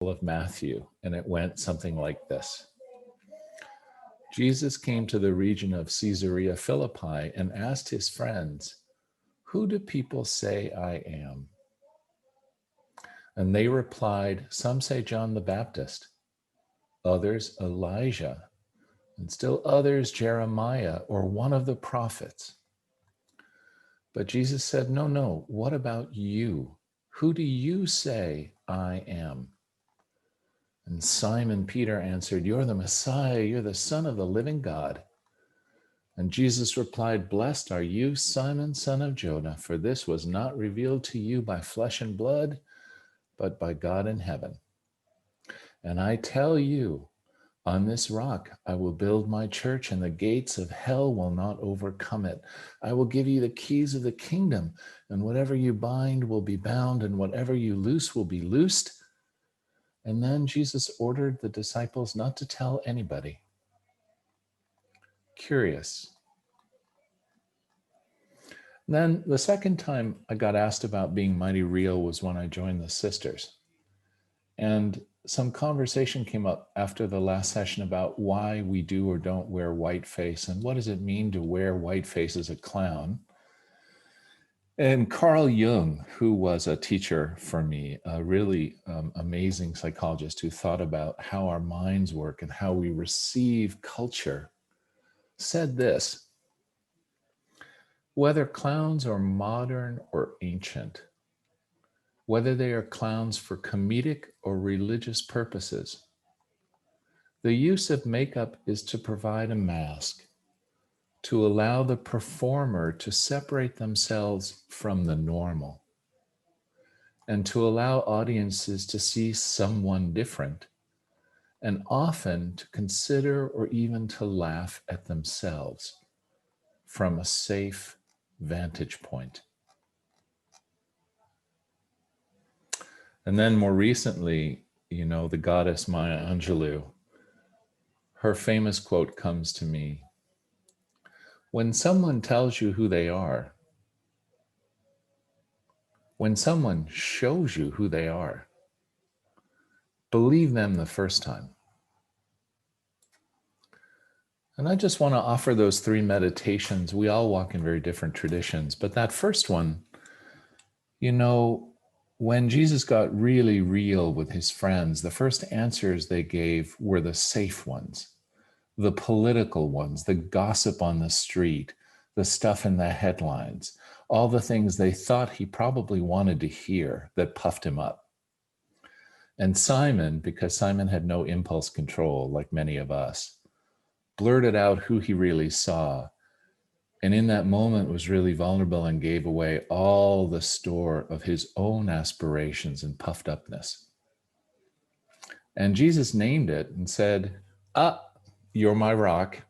of Matthew, and it went something like this. Jesus came to the region of Caesarea Philippi and asked his friends, "Who do people say I am?" And they replied, "Some say John the Baptist, others Elijah, and still others Jeremiah or one of the prophets." But Jesus said, "No, no, what about you? Who do you say I am?" And Simon Peter answered, "You're the Messiah, you're the Son of the living God." And Jesus replied, "Blessed are you, Simon, son of Jonah, for this was not revealed to you by flesh and blood, but by God in heaven. And I tell you, on this rock I will build my church, and the gates of hell will not overcome it. I will give you the keys of the kingdom, and whatever you bind will be bound, and whatever you loose will be loosed." And then Jesus ordered the disciples not to tell anybody. Curious. Then the second time I got asked about being mighty real was when I joined the sisters. And some conversation came up after the last session about why we do or don't wear white face and what does it mean to wear white face as a clown. And Carl Jung, who was a teacher for me, a really amazing psychologist who thought about how our minds work and how we receive culture, said this: whether clowns are modern or ancient, whether they are clowns for comedic or religious purposes, the use of makeup is to provide a mask, to allow the performer to separate themselves from the normal, and to allow audiences to see someone different, and often to consider or even to laugh at themselves from a safe vantage point. And then more recently, the goddess Maya Angelou, her famous quote comes to me: when someone tells you who they are, when someone shows you who they are, believe them the first time. And I just want to offer those three meditations. We all walk in very different traditions, but that first one, when Jesus got really real with his friends, the first answers they gave were the safe ones, the political ones, the gossip on the street, the stuff in the headlines, all the things they thought he probably wanted to hear that puffed him up. And Simon, because Simon had no impulse control like many of us, blurted out who he really saw, and in that moment was really vulnerable and gave away all the store of his own aspirations and puffed upness. And Jesus named it and said, "You're my rock."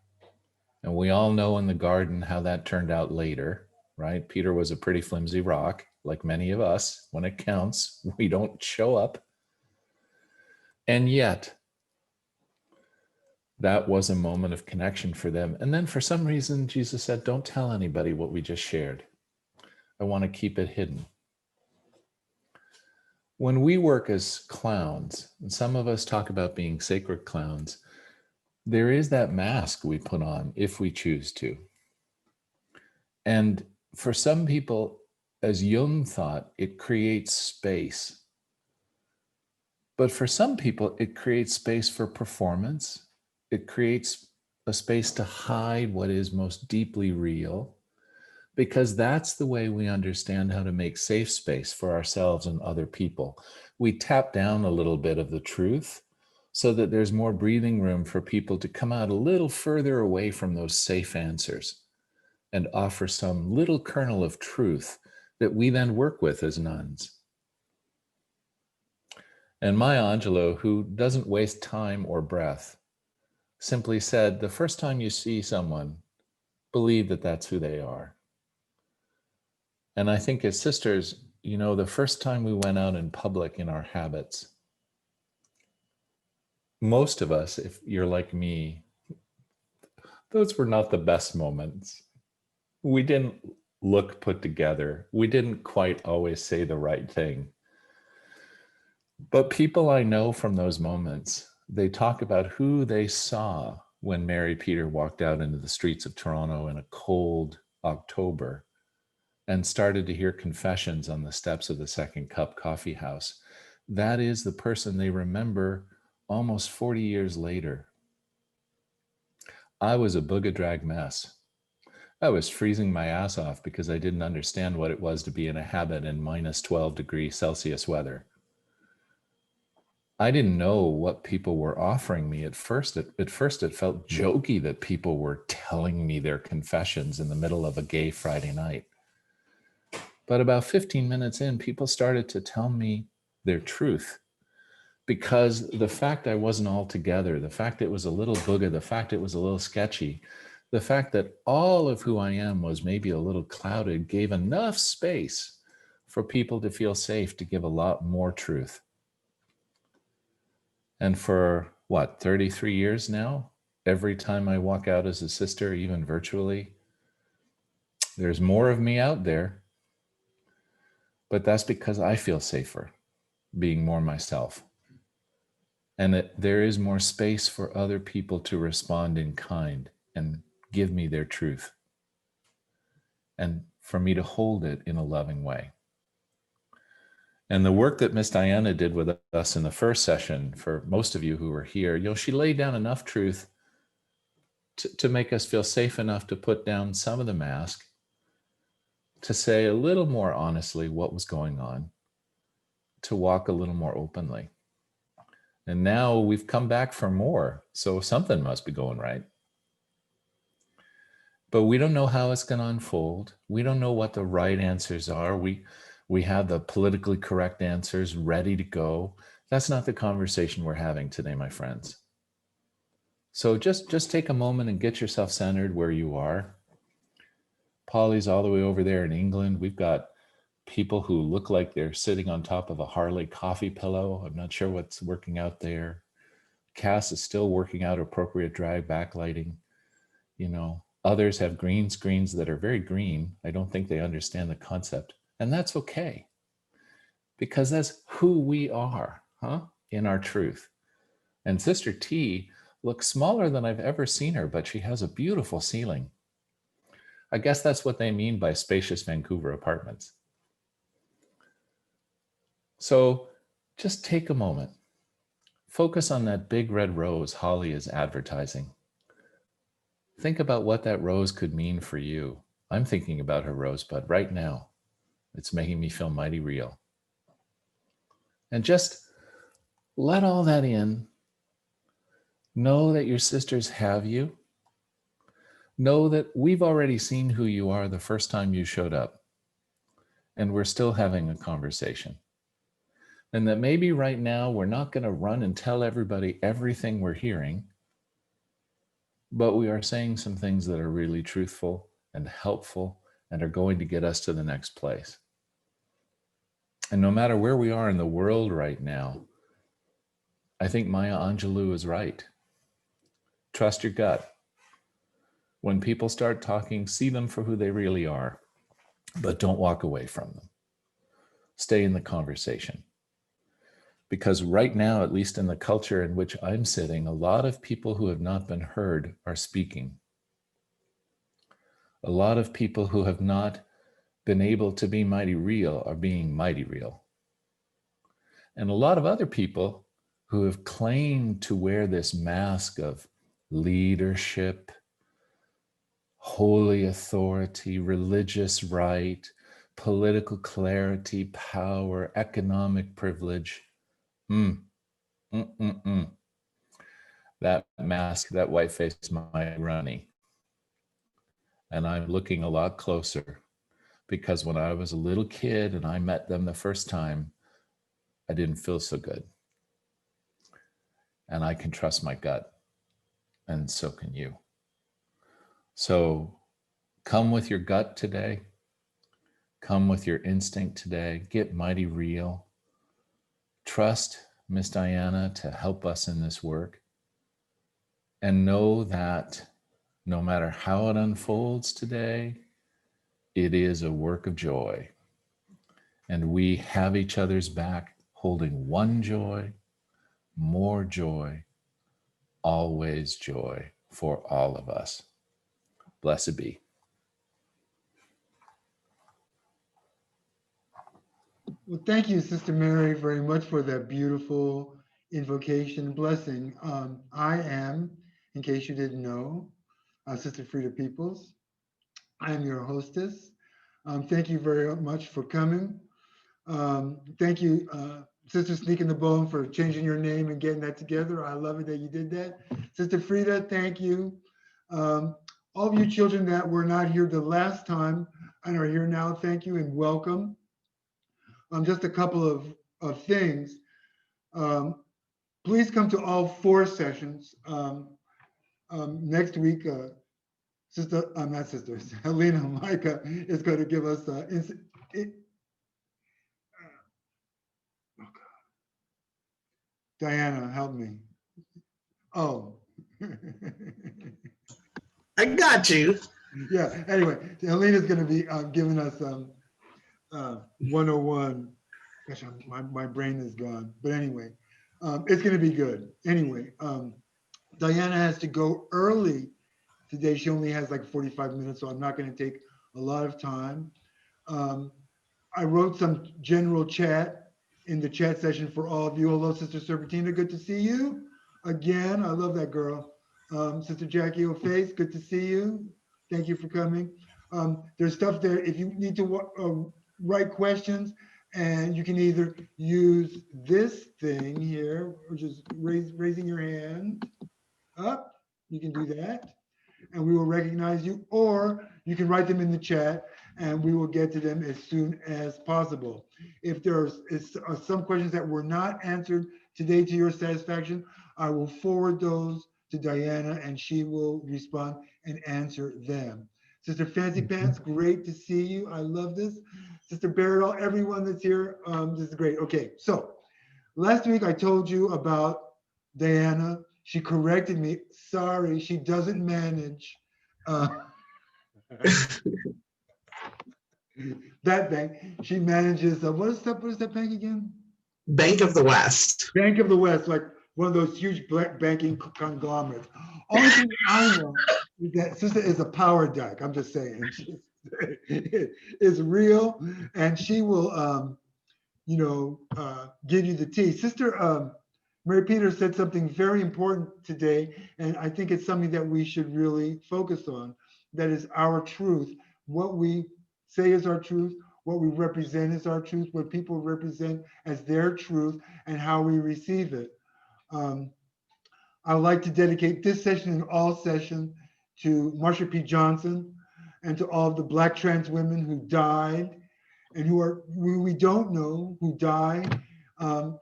And we all know in the garden how that turned out later, right? Peter was a pretty flimsy rock, like many of us. When it counts, we don't show up. And yet, that was a moment of connection for them. And then for some reason, Jesus said, "Don't tell anybody what we just shared. I want to keep it hidden." When we work as clowns, and some of us talk about being sacred clowns, there is that mask we put on if we choose to. And for some people, as Jung thought, it creates space. But for some people, it creates space for performance. It creates a space to hide what is most deeply real, because that's the way we understand how to make safe space for ourselves and other people. We tap down a little bit of the truth so that there's more breathing room for people to come out a little further away from those safe answers and offer some little kernel of truth that we then work with as nuns. And Maya Angelou, who doesn't waste time or breath, simply said, the first time you see someone, believe that that's who they are. And I think as sisters, the first time we went out in public in our habits, most of us, if you're like me, those were not the best moments. We didn't look put together. We didn't quite always say the right thing. But people I know from those moments, they talk about who they saw when Mary Peter walked out into the streets of Toronto in a cold October and started to hear confessions on the steps of the Second Cup Coffee House. That is the person they remember almost 40 years later. I was a boogadrag mess. I was freezing my ass off because I didn't understand what it was to be in a habit in minus 12 degrees Celsius weather. I didn't know what people were offering me at first. At first, it felt jokey that people were telling me their confessions in the middle of a gay Friday night. But about 15 minutes in, people started to tell me their truth, because the fact I wasn't all together, the fact it was a little booger, the fact it was a little sketchy, the fact that all of who I am was maybe a little clouded gave enough space for people to feel safe to give a lot more truth. And for what, 33 years now, every time I walk out as a sister, even virtually, there's more of me out there. But that's because I feel safer being more myself. And that there is more space for other people to respond in kind and give me their truth, and for me to hold it in a loving way. And the work that Miss Diana did with us in the first session, for most of you who were here, she laid down enough truth to make us feel safe enough to put down some of the mask, to say a little more honestly what was going on, to walk a little more openly. And now we've come back for more, so something must be going right. But we don't know how it's going to unfold. We don't know what the right answers are. We have the politically correct answers ready to go. That's not the conversation we're having today, my friends. So just take a moment and get yourself centered where you are. Polly's all the way over there in England. We've got people who look like they're sitting on top of a Harley coffee pillow. I'm not sure what's working out there. Cass is still working out appropriate drag backlighting. Others have green screens that are very green. I don't think they understand the concept. And that's okay, because that's who we are, in our truth. And Sister T looks smaller than I've ever seen her, but she has a beautiful ceiling. I guess that's what they mean by spacious Vancouver apartments. So just take a moment. Focus on that big red rose Holly is advertising. Think about what that rose could mean for you. I'm thinking about her rosebud right now. It's making me feel mighty real. And just let all that in. Know that your sisters have you. Know that we've already seen who you are the first time you showed up, and we're still having a conversation. And that maybe right now we're not going to run and tell everybody everything we're hearing, but we are saying some things that are really truthful and helpful and are going to get us to the next place. And no matter where we are in the world right now, I think Maya Angelou is right. Trust your gut. When people start talking, see them for who they really are, but don't walk away from them. Stay in the conversation. Because right now, at least in the culture in which I'm sitting, a lot of people who have not been heard are speaking. A lot of people who have not been able to be mighty real are being mighty real. And a lot of other people who have claimed to wear this mask of leadership, holy authority, religious right, political clarity, power, economic privilege. That mask, that white face might runny. And I'm looking a lot closer, because when I was a little kid and I met them the first time, I didn't feel so good. And I can trust my gut, and so can you. So come with your gut today. Come with your instinct today. Get mighty real. Trust Miss Diana to help us in this work. And know that no matter how it unfolds today, it is a work of joy. And we have each other's back. holding one joy, more joy, always joy for all of us. Blessed be. Well, thank you, Sister Mary, very much for that beautiful invocation blessing. I am, in case you didn't know, Sister Frida Peoples. I am your hostess. Thank you very much for coming. Thank you, Sister Sneaking the Bone, for changing your name and getting that together. I love it that you did that. Sister Frida, thank you. All of you children that were not here the last time and are here now, thank you and welcome. Just a couple of things. Please come to all 4 sessions. Next week, not sister, Helena Micah is going to give us Diana, help me. Oh. I got you. Yeah, anyway, Helena's going to be giving us 101. Gosh, my brain is gone. But anyway, it's going to be good. Anyway, Diana has to go early today. She only has like 45 minutes, so I'm not going to take a lot of time. I wrote some general chat in the chat session for all of you. Hello, Sister Serpentina, good to see you. Again, I love that girl. Sister Jackie O'Face, good to see you. Thank you for coming. There's stuff there. If you need to write questions, and you can either use this thing here, which is raising your hand up. You can do that, and we will recognize you, or you can write them in the chat, and we will get to them as soon as possible. If there's some questions that were not answered today to your satisfaction, I will forward those to Diana, and she will respond and answer them. Sister Fancy Pants, great to see you. I love this. Sister Barrett, everyone that's here, this is great. Okay, so last week I told you about Diana. She corrected me. Sorry, she doesn't manage that bank. She manages, what is that bank again? Bank of the West. Bank of the West, like one of those huge banking conglomerates. Only thing I know is that Sister is a power dyke. I'm just saying. It's real, and she will, give you the tea. Sister Mary Peter said something very important today, and I think it's something that we should really focus on. That is our truth. What we say is our truth, what we represent is our truth, what people represent as their truth, and how we receive it. I would like to dedicate this session and all sessions to Marsha P. Johnson and to all of the Black trans women who died and who we don't know, who died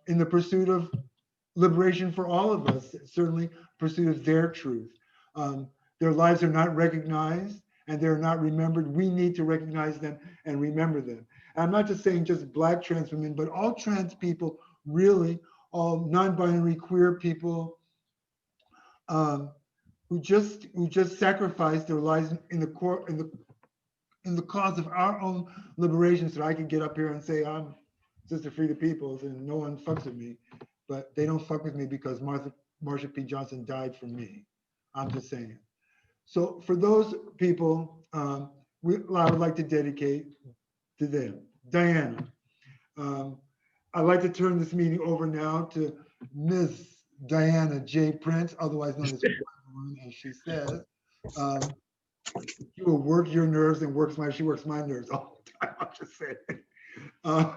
in the pursuit of liberation for all of us, certainly pursuit of their truth. Their lives are not recognized and they're not remembered. We need to recognize them and remember them. And I'm not just saying just Black trans women, but all trans people, really, all non-binary queer people who just sacrificed their lives in the cause of our own liberation, so I can get up here and say I'm Sister Frida Peoples and no one fucks with me. But they don't fuck with me because Marsha P. Johnson died for me. I'm just saying. So for those people, I would like to dedicate to them. Diana, I'd like to turn this meeting over now to Ms. Diana J. Prince, otherwise known as Woman, as she says. She will work your nerves and she works my nerves all the time, I'm just saying. All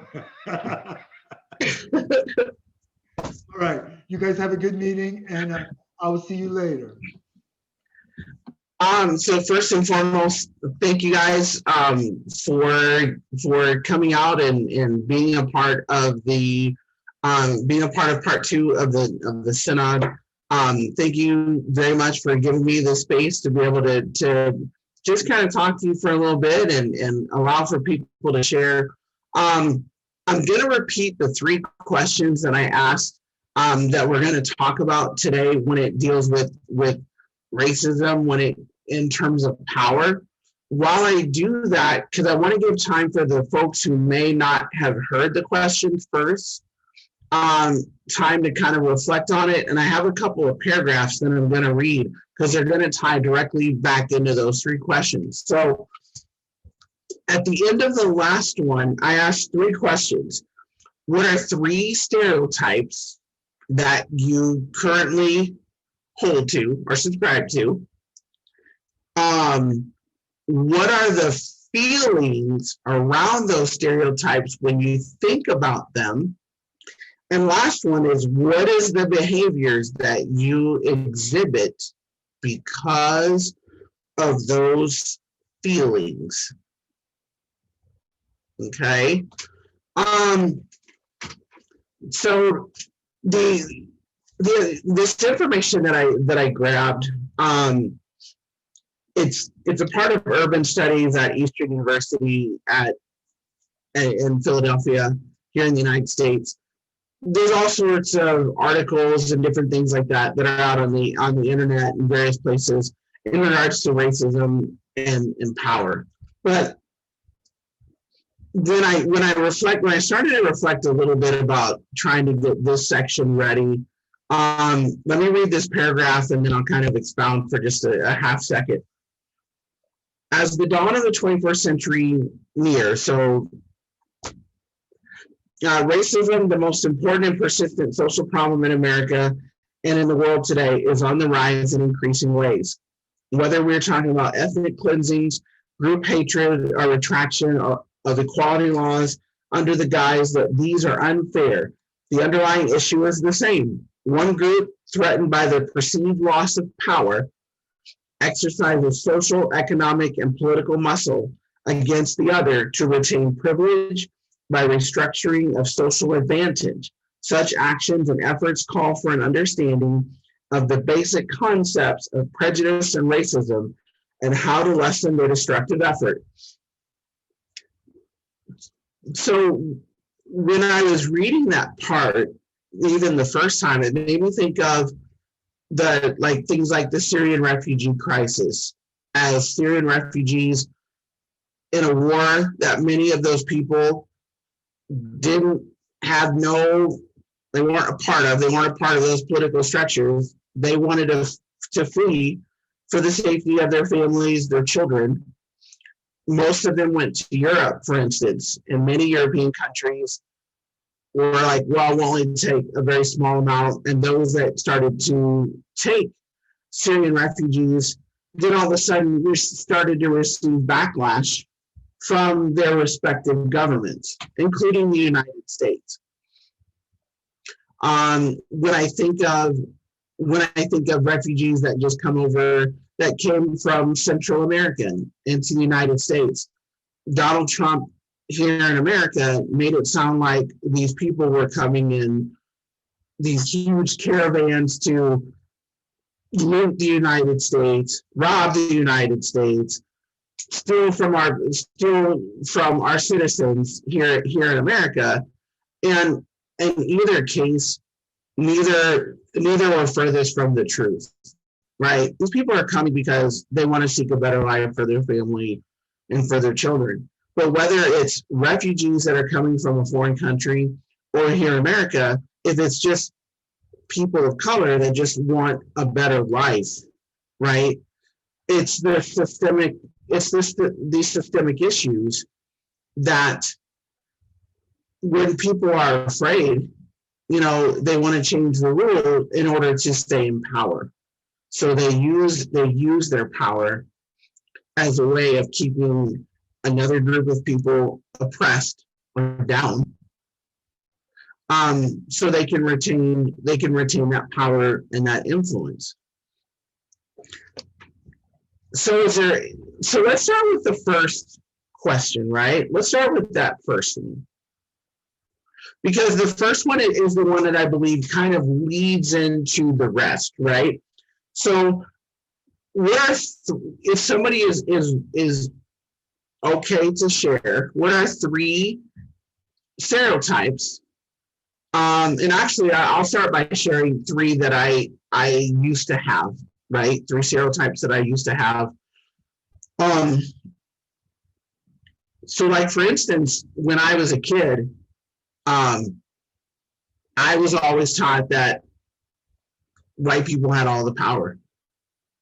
right, you guys have a good meeting, and I will see you later. So first and foremost, thank you guys for coming out and being a part of part 2 of the synod. Thank you very much for giving me the space to be able to just kind of talk to you for a little bit and allow for people to share. I'm going to repeat the 3 questions that I asked that we're going to talk about today when it deals with racism, in terms of power. While I do that, because I want to give time for the folks who may not have heard the question first, time to kind of reflect on it. And I have a couple of paragraphs that I'm going to read because they're going to tie directly back into those three questions. So at the end of the last one, I asked three questions. What are three stereotypes that you currently hold to or subscribe to? What are the feelings around those stereotypes when you think about them? And last one is, what is the behaviors that you exhibit because of those feelings? Okay. So this information that I grabbed, it's a part of urban studies at Eastern University in Philadelphia here in the United States. There's all sorts of articles and different things like that are out on the internet and various places in regards to racism and power. But when I started to reflect a little bit about trying to get this section ready, let me read this paragraph and then I'll kind of expound for just a half second. As the dawn of the 21st century nears, so racism, the most important and persistent social problem in America and in the world today, is on the rise in increasing ways. Whether we're talking about ethnic cleansings, group hatred, or retraction of equality laws under the guise that these are unfair, the underlying issue is the same. One group, threatened by the perceived loss of power, exercises social, economic, and political muscle against the other to retain privilege by restructuring of social advantage. Such actions and efforts call for an understanding of the basic concepts of prejudice and racism and how to lessen their destructive effort. So when I was reading that part, even the first time, it made me think of things like the Syrian refugee crisis, as Syrian refugees in a war that many of those people they weren't a part of. They weren't a part of those political structures. They wanted to flee for the safety of their families, their children. Most of them went to Europe, for instance, and many European countries were like, well, we'll only take a very small amount. And those that started to take Syrian refugees, then all of a sudden we started to receive backlash from their respective governments, including the United States. When I think of refugees that just come over, that came from Central America into the United States, Donald Trump here in America made it sound like these people were coming in these huge caravans to loot the United States, rob the United States, steal from our citizens here in America. And in either case, neither were furthest from the truth, right? These people are coming because they want to seek a better life for their family and for their children. But whether it's refugees that are coming from a foreign country or here in America, if it's just people of color that just want a better life, right? It's these systemic issues that when people are afraid, they want to change the rule in order to stay in power. So they use their power as a way of keeping another group of people oppressed or down, so they can retain that power and that influence. So let's start with the first question, right? Let's start with that first one, because the first one is the one that I believe kind of leads into the rest, right? So if somebody is okay to share, what are three stereotypes? And actually, I'll start by sharing three that I used to have, right? Three stereotypes that I used to have. So like, for instance, when I was a kid, I was always taught that white people had all the power.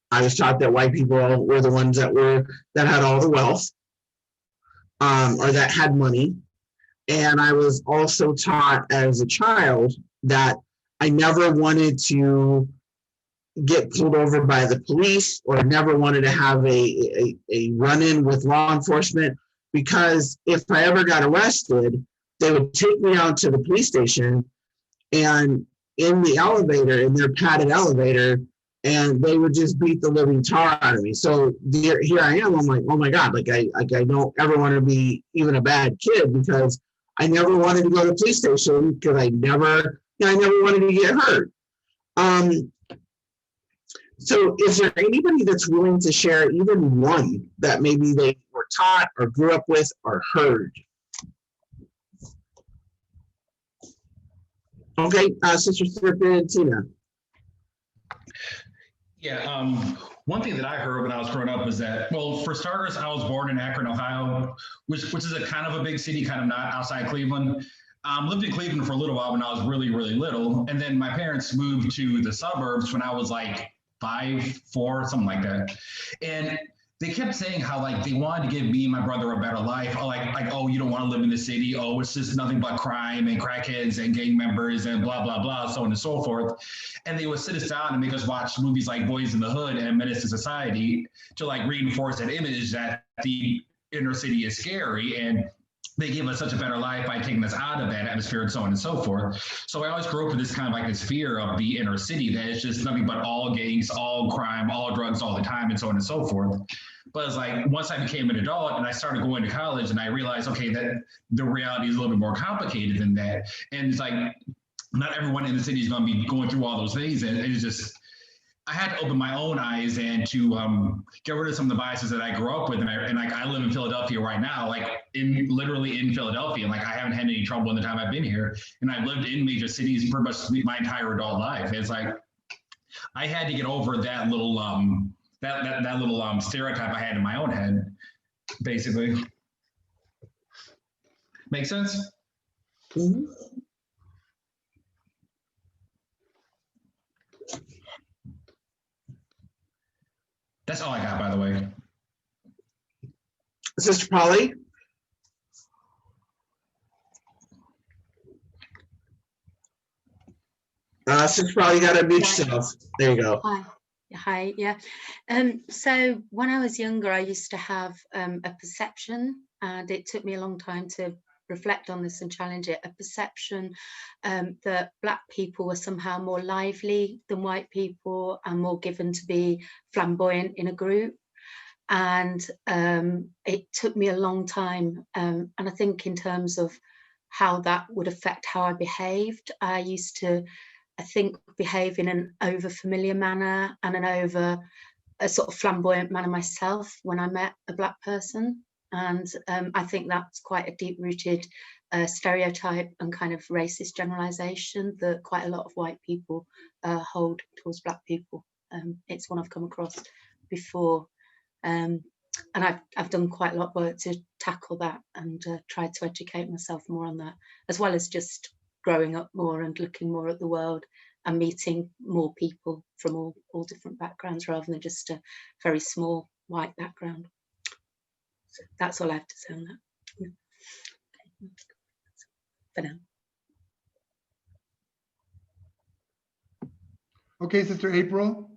I was taught that white people were the ones that had all the wealth, or that had money. And I was also taught as a child that I never wanted to get pulled over by the police, or never wanted to have a run-in with law enforcement, because if I ever got arrested, they would take me out to the police station, and in the elevator, in their padded elevator, and they would just beat the living tar out of me. So here I am. I'm like, oh my God, like I don't ever want to be even a bad kid, because I never wanted to go to the police station, because I never wanted to get hurt. So is there anybody that's willing to share even one that maybe they were taught or grew up with or heard? Okay, Sister Serpentina. Yeah, one thing that I heard when I was growing up was that, well, for starters, I was born in Akron, Ohio, which is a kind of a big city, kind of not outside Cleveland. Lived in Cleveland for a little while when I was really, really little. And then my parents moved to the suburbs when I was like 5, 4, something like that. And they kept saying how like they wanted to give me and my brother a better life. Like, oh, you don't want to live in the city. Oh, it's just nothing but crime and crackheads and gang members and blah, blah, blah, so on and so forth. And they would sit us down and make us watch movies like Boys in the Hood and Menace to Society to like reinforce that image that the inner city is scary, and they give us such a better life by taking us out of that atmosphere and so on and so forth. So I always grew up with this kind of like this fear of the inner city, that it's just nothing but all gangs, all crime, all drugs all the time, and so on and so forth. But it's like, once I became an adult and I started going to college, and I realized, okay, that the reality is a little bit more complicated than that. And it's like, not everyone in the city is going to be going through all those things. And it's just, I had to open my own eyes and to get rid of some of the biases that I grew up with. And like, I live in Philadelphia right now, like literally in Philadelphia. And like, I haven't had any trouble in the time I've been here. And I've lived in major cities pretty much my entire adult life. It's like, I had to get over that little, that little stereotype I had in my own head, basically. Make sense? Mm-hmm. That's all I got, by the way. Sister Polly? Sister Polly, you got to mute yourself. There you go. Hi, yeah. So when I was younger, I used to have a perception, and it took me a long time to reflect on this and challenge it, a perception that Black people were somehow more lively than white people and more given to be flamboyant in a group. And it took me a long time. And I think in terms of how that would affect how I behaved, I used to, I think, behave in an over familiar manner and a sort of flamboyant manner myself when I met a Black person. And I think that's quite a deep-rooted stereotype and kind of racist generalization that quite a lot of white people hold towards Black people. It's one I've come across before. And I've done quite a lot of work to tackle that and tried to educate myself more on that, as well as just growing up more and looking more at the world and meeting more people from all different backgrounds rather than just a very small white background. So that's all I have to say on that. For now. Okay, Sister April.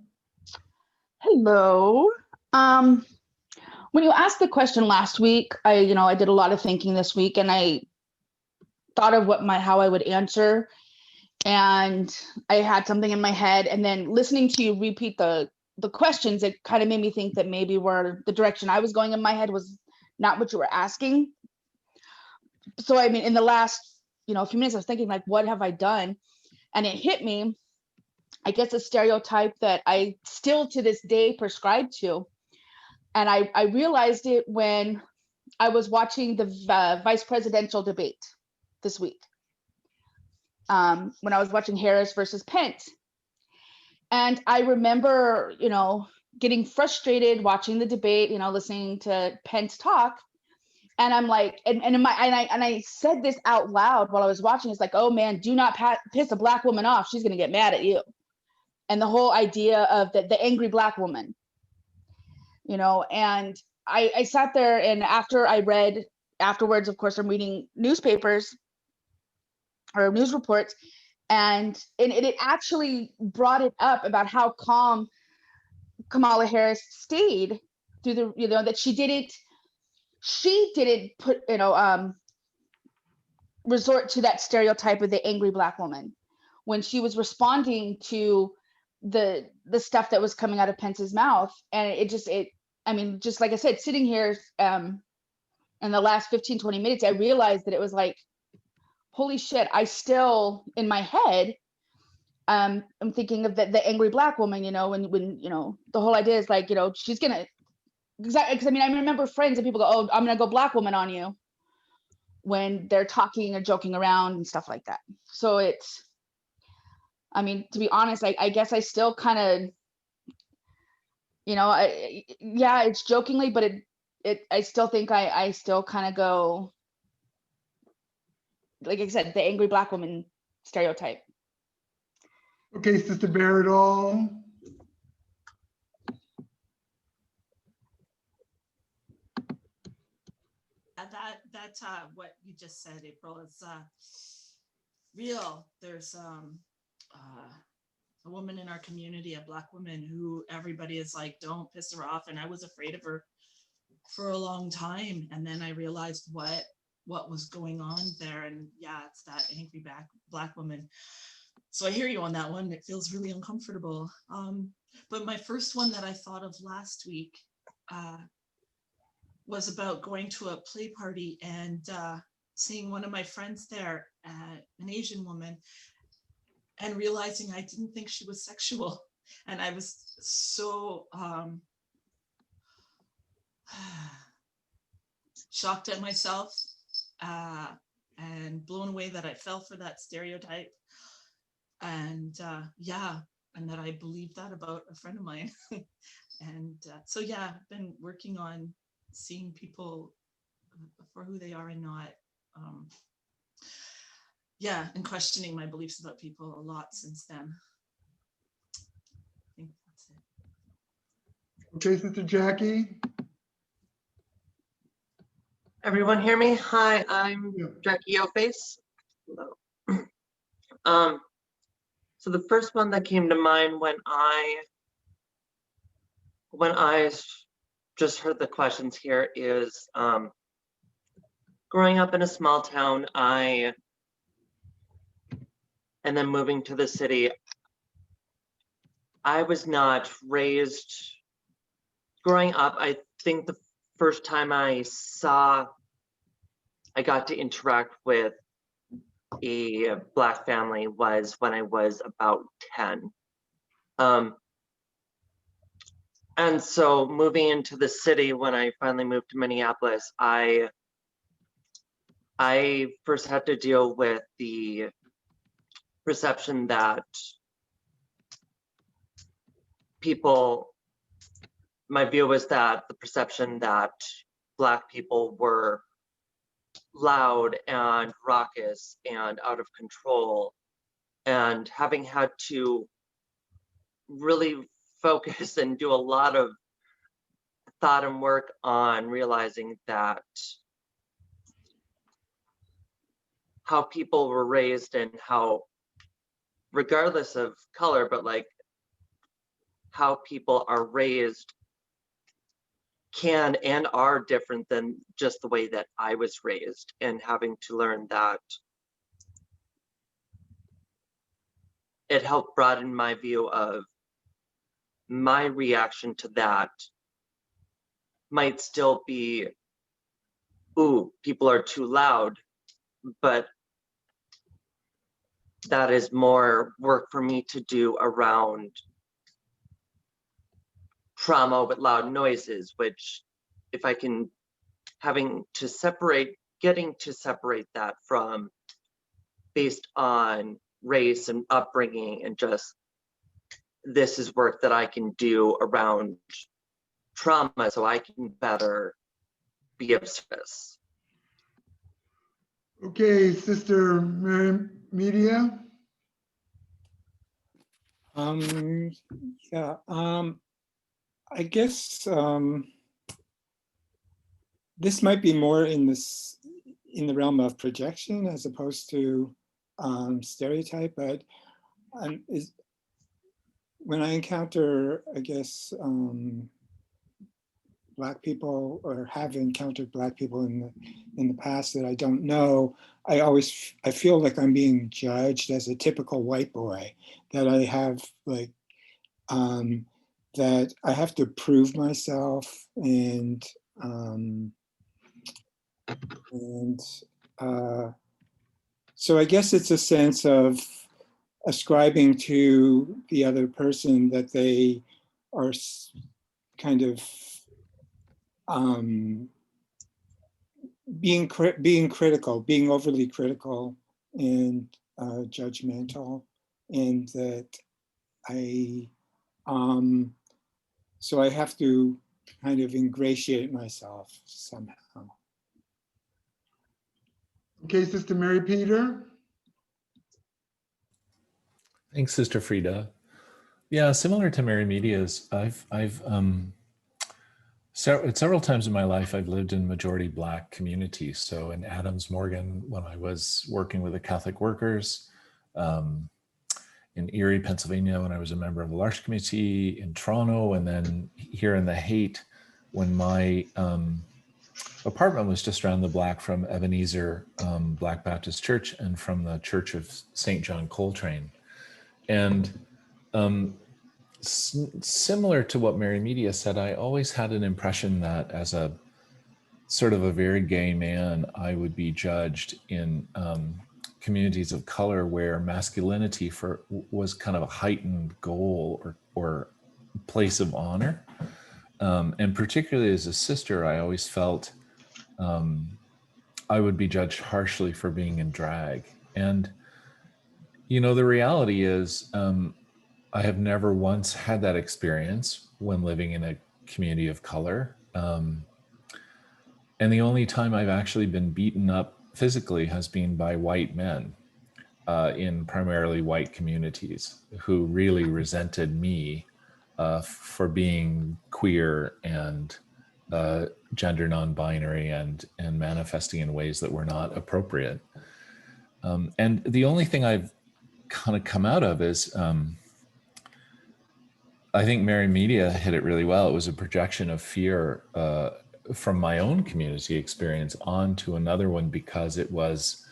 Hello. When you asked the question last week, I did a lot of thinking this week, and I thought of how I would answer, and I had something in my head, and then listening to you repeat the questions, it kind of made me think that maybe where the direction I was going in my head was not what you were asking. So I mean, in the last few minutes, I was thinking, like, what have I done? And it hit me, I guess, a stereotype that I still to this day prescribe to. And I realized it when I was watching the vice presidential debate this week. When I was watching Harris versus Pence. And I remember, getting frustrated watching the debate, listening to Pence talk. And I'm like, and I said this out loud while I was watching. It's like, oh man, do not piss a Black woman off. She's gonna get mad at you. And the whole idea of the angry Black woman, you know. And I sat there, and afterwards, of course, I'm reading newspapers or news reports, and it actually brought it up about how calm Kamala Harris stayed through the, you know, that she didn't put, you know, resort to that stereotype of the angry Black woman when she was responding to the stuff that was coming out of Pence's mouth. And I mean, just like I said, sitting here in the last 15, 20 minutes, I realized that it was like, holy shit, I still, in my head, I'm thinking of the angry Black woman, you know, when, you know, the whole idea is like, you know, she's gonna, exactly, because I mean, I remember friends and people go, oh, I'm gonna go Black woman on you when they're talking or joking around and stuff like that. So it's, I mean, to be honest, I guess I still kind of, you know, yeah, it's jokingly, but I still think I still kind of go, like I said, the angry Black woman stereotype. Okay, Sister Baradol. That's what you just said, April, is real. There's a woman in our community, a Black woman, who everybody is like, don't piss her off. And I was afraid of her for a long time. And then I realized what was going on there. And yeah, it's that angry Black woman. So I hear you on that one. It feels really uncomfortable. But my first one that I thought of last week was about going to a play party and seeing one of my friends there, an Asian woman, and realizing I didn't think she was sexual. And I was so shocked at myself and blown away that I fell for that stereotype. And yeah, and that I believed that about a friend of mine. And so yeah, I've been working on seeing people for who they are and not, yeah, and questioning my beliefs about people a lot since then. I think that's it. Okay, Sister Jackie. Everyone hear me? Hi, I'm Yeah. Jackie Yoface. So the first one that came to mind when I just heard the questions here is growing up in a small town, and then moving to the city, I was not raised. Growing up, I think the first time I got to interact with a Black family was when I was about 10. And so moving into the city, when I finally moved to Minneapolis, I first had to deal with the perception that my view was that the perception that Black people were loud and raucous and out of control, and having had to really focus and do a lot of thought and work on realizing that how people were raised and how, regardless of color, but like how people are raised can and are different than just the way that I was raised, and having to learn that it helped broaden my view of my reaction to that might still be, ooh, people are too loud, but that is more work for me to do around trauma with loud noises, which if I can, getting to separate that from based on race and upbringing, and just this is work that I can do around trauma so I can better be of service. Okay, Sister Mary Media. Yeah, I guess this might be more in the realm of projection as opposed to stereotype, but when I encounter, I guess, Black people, or have encountered Black people in the past that I don't know, I feel like I'm being judged as a typical white boy, that I have like that I have to prove myself, and so I guess it's a sense of ascribing to the other person that they are kind of being critical, being overly critical and judgmental, and that so I have to kind of ingratiate myself somehow. Okay, Sister Mary Peter. Thanks, Sister Frida. Yeah, similar to Mary Media's, I've several times in my life, I've lived in majority Black communities. So in Adams Morgan, when I was working with the Catholic Workers, in Erie, Pennsylvania, when I was a member of the L'Arche Committee, in Toronto, and then here in the Haight, when my apartment was just around the block from Ebenezer Black Baptist Church and from the Church of St. John Coltrane. And similar to what Mary Media said, I always had an impression that as a sort of a very gay man, I would be judged in communities of color where masculinity was kind of a heightened goal or place of honor. And particularly as a sister, I always felt I would be judged harshly for being in drag. And, you know, the reality is I have never once had that experience when living in a community of color. And the only time I've actually been beaten up physically has been by white men in primarily white communities who really resented me for being queer and gender non-binary and manifesting in ways that were not appropriate. And the only thing I've kind of come out of is I think Mary Media hit it really well. It was a projection of fear from my own community experience onto another one because it was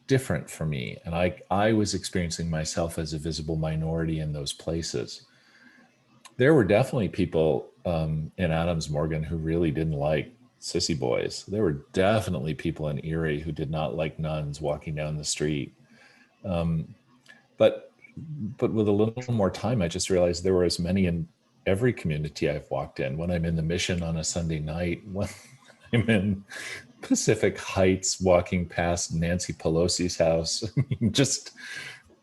different for me. And I was experiencing myself as a visible minority in those places. There were definitely people in Adams Morgan who really didn't like sissy boys. There were definitely people in Erie who did not like nuns walking down the street. But with a little more time, I just realized there were as many in every community I've walked in. When I'm in the Mission on a Sunday night, when I'm in Pacific Heights walking past Nancy Pelosi's house, I mean, just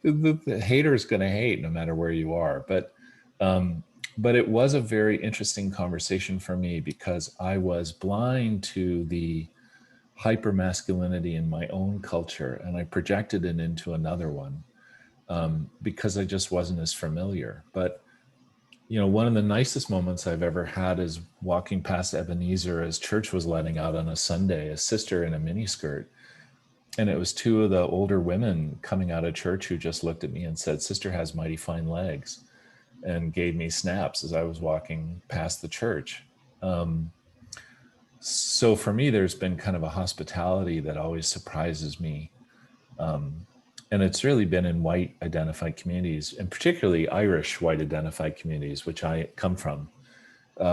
the hater's going to hate no matter where you are. But it was a very interesting conversation for me because I was blind to the hypermasculinity in my own culture, and I projected it into another one. Because I just wasn't as familiar. But, you know, one of the nicest moments I've ever had is walking past Ebenezer as church was letting out on a Sunday, a sister in a miniskirt. And it was two of the older women coming out of church who just looked at me and said, "Sister has mighty fine legs," and gave me snaps as I was walking past the church. So for me, there's been kind of a hospitality that always surprises me. And it's really been in white identified communities, and particularly Irish white identified communities, which I come from,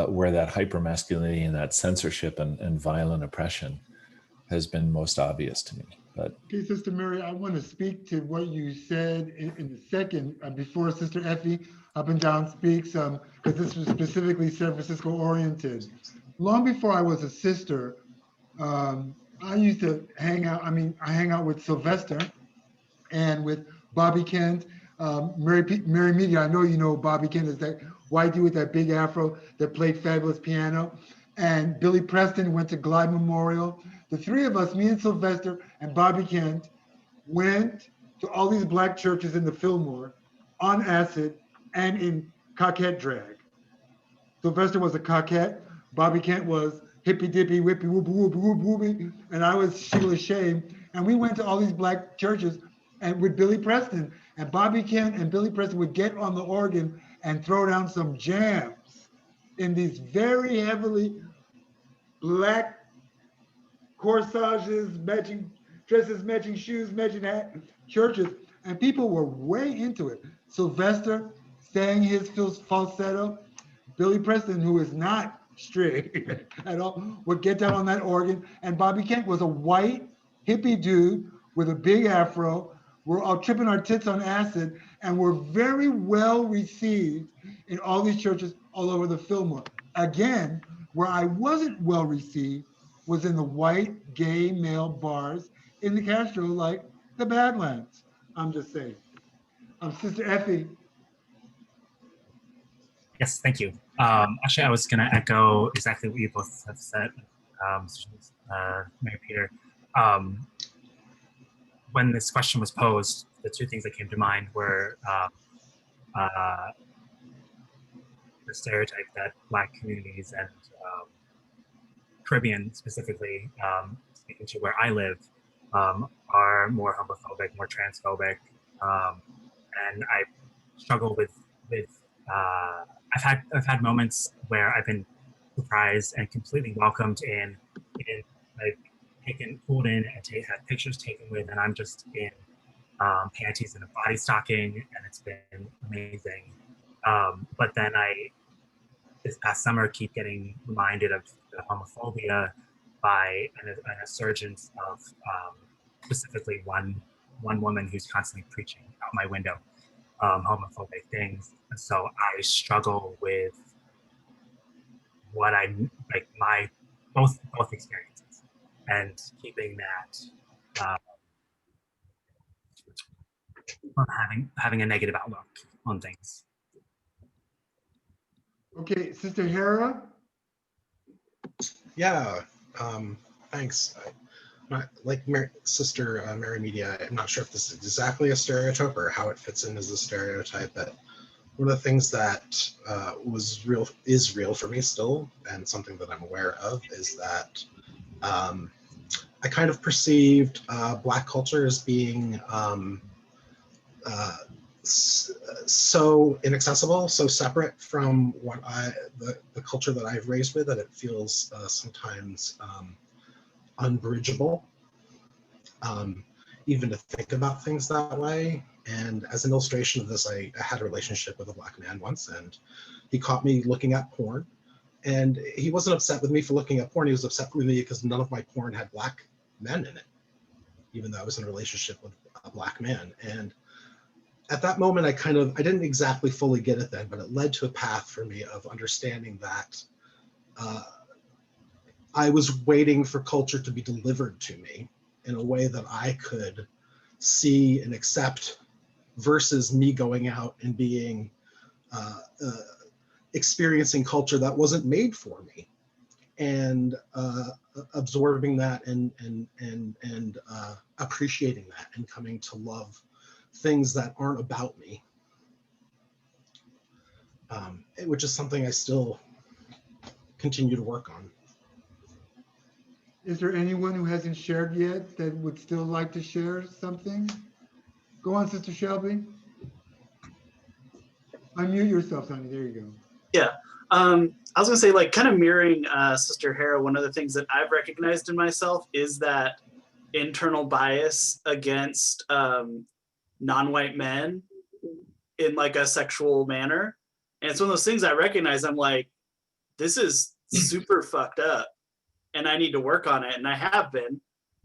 where that hypermasculinity and that censorship and violent oppression has been most obvious to me. But okay, Sister Mary, I want to speak to what you said in a second before Sister Effie up and down speaks, because this was specifically San Francisco oriented. Long before I was a sister, I used to hang out. I mean, I hang out with Sylvester and with Bobby Kent, Mary Media. I know you know Bobby Kent is that white dude with that big afro that played fabulous piano. And Billy Preston went to Glide Memorial. the three of us, me and Sylvester and Bobby Kent, went to all these black churches in the Fillmore on acid and in coquette drag. Sylvester was a coquette, Bobby Kent was hippy dippy, whippy whoopy whoopy whoopy whoopy, and I was Sheila Shame. And we went to all these black churches and with Billy Preston. And Bobby Kent and Billy Preston would get on the organ and throw down some jams in these very heavily black corsages, matching dresses, matching shoes, matching hat, churches, and people were way into it. Sylvester sang his falsetto. Billy Preston, who is not straight at all, would get down on that organ. And Bobby Kent was a white hippie dude with a big afro. We're all tripping our tits on acid, and we're very well received in all these churches all over the Fillmore. Again, where I wasn't well received was in the white gay male bars in the Castro, like the Badlands. I'm just saying. Sister Effie. Yes, thank you. Actually, I was going to echo exactly what you both have said, Mary Peter. When this question was posed, the two things that came to mind were the stereotype that Black communities and Caribbean specifically, speaking to where I live, are more homophobic, more transphobic, and I struggle with I've had moments where I've been surprised and completely welcomed in like pulled in and had pictures taken with, and I'm just in panties and a body stocking, and it's been amazing. But then this past summer, keep getting reminded of the homophobia by an insurgence of specifically one woman who's constantly preaching out my window homophobic things. And so I struggle with what I like my both experiences and keeping that from having a negative outlook on things. Okay, Sister Hera. Yeah, thanks. Like Sister Mary Media, I'm not sure if this is exactly a stereotype or how it fits in as a stereotype, but one of the things that is real for me still, and something that I'm aware of, is that I kind of perceived Black culture as being so inaccessible, so separate from what the culture that I've raised with, that it feels sometimes unbridgeable, even to think about things that way. And as an illustration of this, I had a relationship with a Black man once, and he caught me looking at porn. And he wasn't upset with me for looking at porn. He was upset with me because none of my porn had Black men in it, even though I was in a relationship with a Black man. And at that moment, I didn't exactly fully get it then, but it led to a path for me of understanding that I was waiting for culture to be delivered to me in a way that I could see and accept, versus me going out and being experiencing culture that wasn't made for me, and absorbing that and appreciating that, and coming to love things that aren't about me, which is something I still continue to work on. Is there anyone who hasn't shared yet that would still like to share something? Go on, Sister Shelby. Unmute yourself, honey. There you go. Yeah. I was gonna say, like, kind of mirroring Sister Hera, one of the things that I've recognized in myself is that internal bias against non-white men in like a sexual manner. And it's one of those things I recognize. I'm like, this is super fucked up, and I need to work on it. And I have been,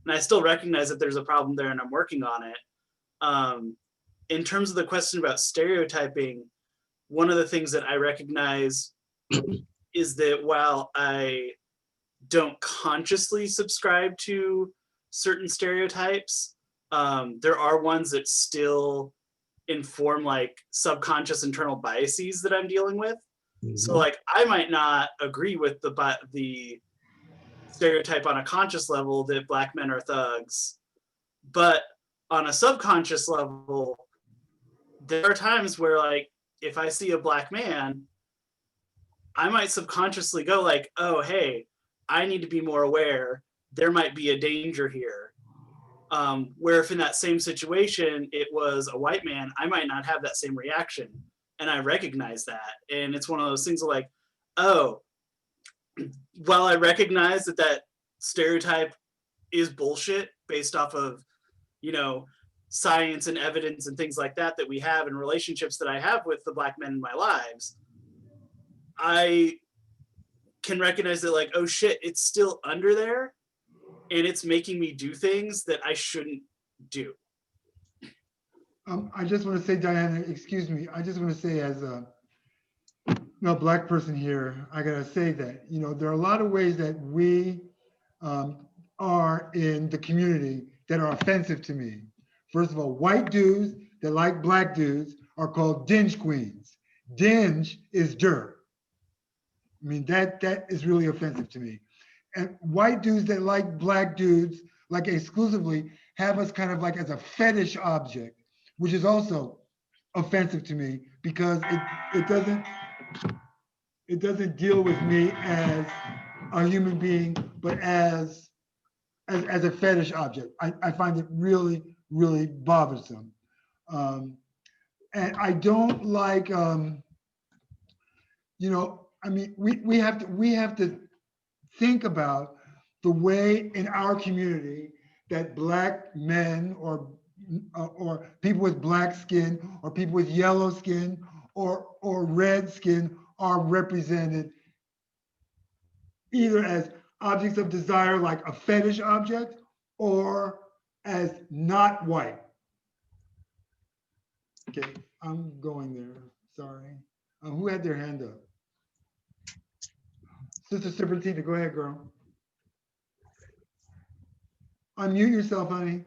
and I still recognize that there's a problem there, and I'm working on it. In terms of the question about stereotyping, one of the things that I recognize is that while I don't consciously subscribe to certain stereotypes, there are ones that still inform like subconscious internal biases that I'm dealing with. Mm-hmm. So like I might not agree with the stereotype on a conscious level that Black men are thugs, but on a subconscious level, there are times where, like, if I see a Black man, I might subconsciously go like, oh, hey, I need to be more aware. There might be a danger here. Where if in that same situation, it was a white man, I might not have that same reaction. And I recognize that. And it's one of those things of like, oh, while I recognize that that stereotype is bullshit based off of, you know, science and evidence and things like that that we have and relationships that I have with the Black men in my lives, I can recognize that, like, oh shit, it's still under there and it's making me do things that I shouldn't do. I just want to say, Diana, excuse me, I just want to say, as a Black person here, I gotta say that, you know, there are a lot of ways that we are in the community that are offensive to me. First of all, white dudes that like Black dudes are called dinge queens. Dinge is dirt. I mean, that is really offensive to me. And white dudes that like Black dudes, like exclusively, have us kind of like as a fetish object, which is also offensive to me because it doesn't deal with me as a human being, but as a fetish object. I find it really, really bothersome. And I don't like, you know, I mean, we have to think about the way in our community that Black men or people with Black skin or people with yellow skin or red skin are represented either as objects of desire, like a fetish object, or as not white. Okay, I'm going there, sorry. Who had their hand up? Sister Serpentina, go ahead, girl. Unmute yourself, honey.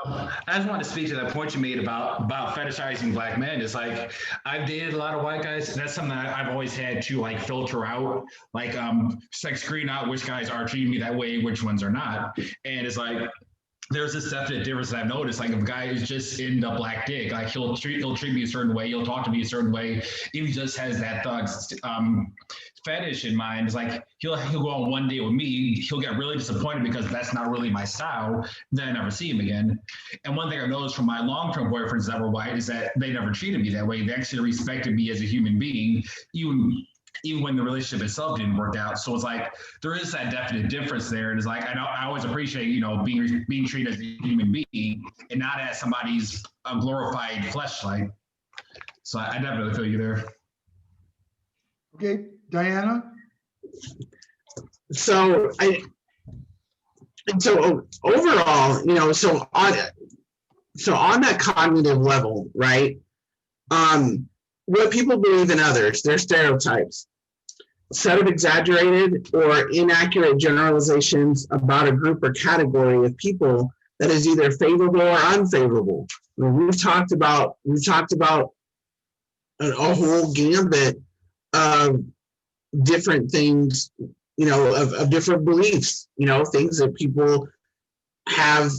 I just wanted to speak to that point you made about fetishizing Black men. It's like, I've dated a lot of white guys. That's something that I've always had to like filter out, like screen out which guys are treating me that way, which ones are not. And it's like, there's this definite difference that I've noticed. Like if a guy is just into Black dick, like he'll treat me a certain way, he'll talk to me a certain way. If he just has that thug fetish in mind, it's like he'll go on one date with me, he'll get really disappointed because that's not really my style. Then I never see him again. And one thing I noticed from my long-term boyfriends that were white is that they never treated me that way. They actually respected me as a human being, even when the relationship itself didn't work out. So it's like, there is that definite difference there. And it's like, I always appreciate, you know, being treated as a human being and not as somebody's glorified fleshlight. So I definitely feel you there. Okay, Diana? So overall, you know, so on that cognitive level, right? What people believe in others, their stereotypes, set of exaggerated or inaccurate generalizations about a group or category of people that is either favorable or unfavorable. I mean, we've talked about a whole gambit of different things, you know, of different beliefs, you know, things that people have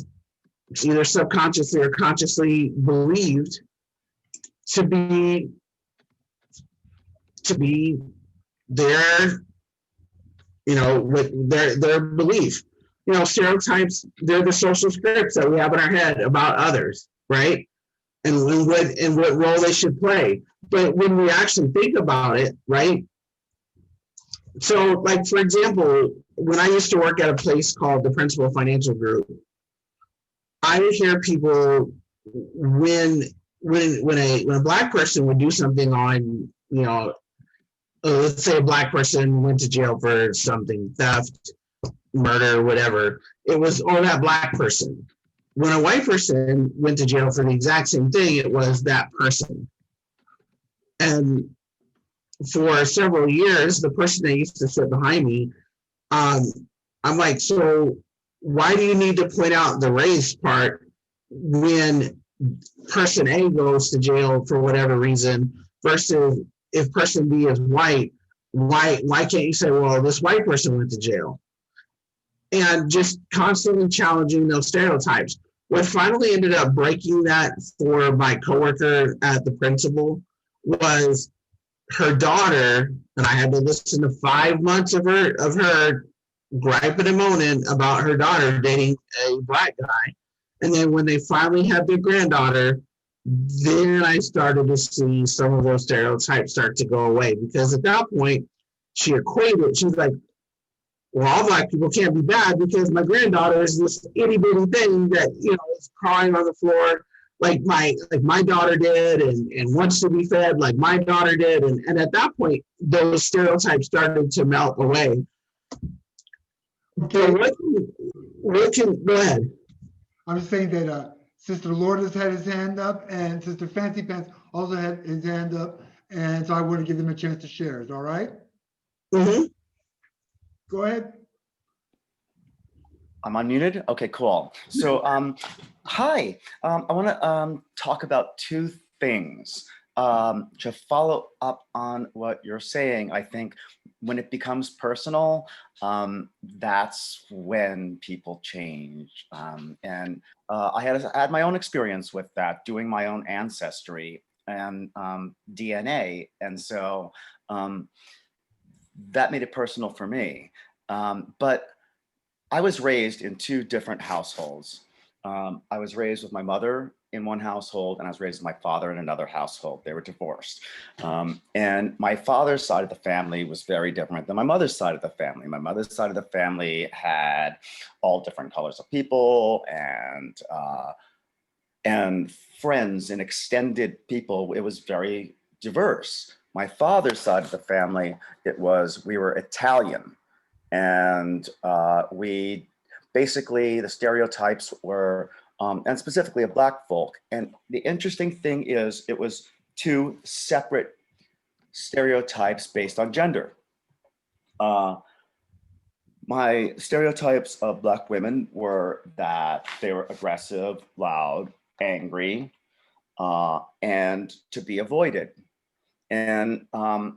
either subconsciously or consciously believed to be their, you know, with their belief. You know, stereotypes, they're the social scripts that we have in our head about others, right? And what role they should play. But when we actually think about it, right? So, like, for example, when I used to work at a place called the Principal Financial Group, I would hear people when a Black person would do something on, you know, let's say a Black person went to jail for something, theft, murder, whatever, it was, oh, that Black person. When a white person went to jail for the exact same thing, it was that person. And for several years, the person that used to sit behind me, I'm like, so why do you need to point out the race part when person A goes to jail for whatever reason versus if person B is white? Why can't you say, well, this white person went to jail? and just constantly challenging those stereotypes. What finally ended up breaking that for my coworker at the principal was her daughter, and I had to listen to 5 months of her griping and moaning about her daughter dating a black guy. And then when they finally had their granddaughter, then I started to see some of those stereotypes start to go away, because at that point she's like, well, all black people can't be bad because my granddaughter is this itty bitty thing that, is crying on the floor like my daughter did and wants to be fed like my daughter did. And at that point, those stereotypes started to melt away. Okay. So go ahead. I'm just saying that Sister Lourdes had his hand up and Sister Fancy Pants also had his hand up. And so I want to give them a chance to share. Is all right? Mm-hmm. Go ahead. I'm unmuted? Okay, cool. So, hi, I want to talk about two things. To follow up on what you're saying, I think when it becomes personal, that's when people change. And I had my own experience with that, doing my own ancestry and DNA. And so that made it personal for me. But I was raised in two different households. I was raised with my mother in one household, and I was raised with my father in another household. They were divorced. And my father's side of the family was very different than my mother's side of the family. My mother's side of the family had all different colors of people and friends and extended people. It was very diverse. My father's side of the family, we were Italian. And we basically, the stereotypes were, and specifically of Black folk. And the interesting thing is, it was two separate stereotypes based on gender. My stereotypes of Black women were that they were aggressive, loud, angry, and to be avoided. And I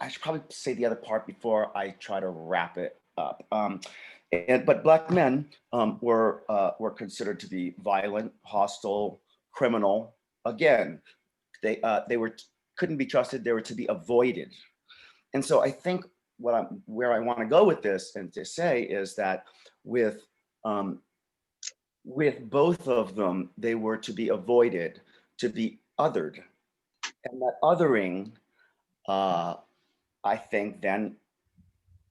should probably say the other part before I try to wrap it up. But Black men were considered to be violent, hostile, criminal. Again, they couldn't be trusted. They were to be avoided. And so I think where I want to go with this and to say is that with both of them, they were to be avoided, to be othered. And that othering, I think then,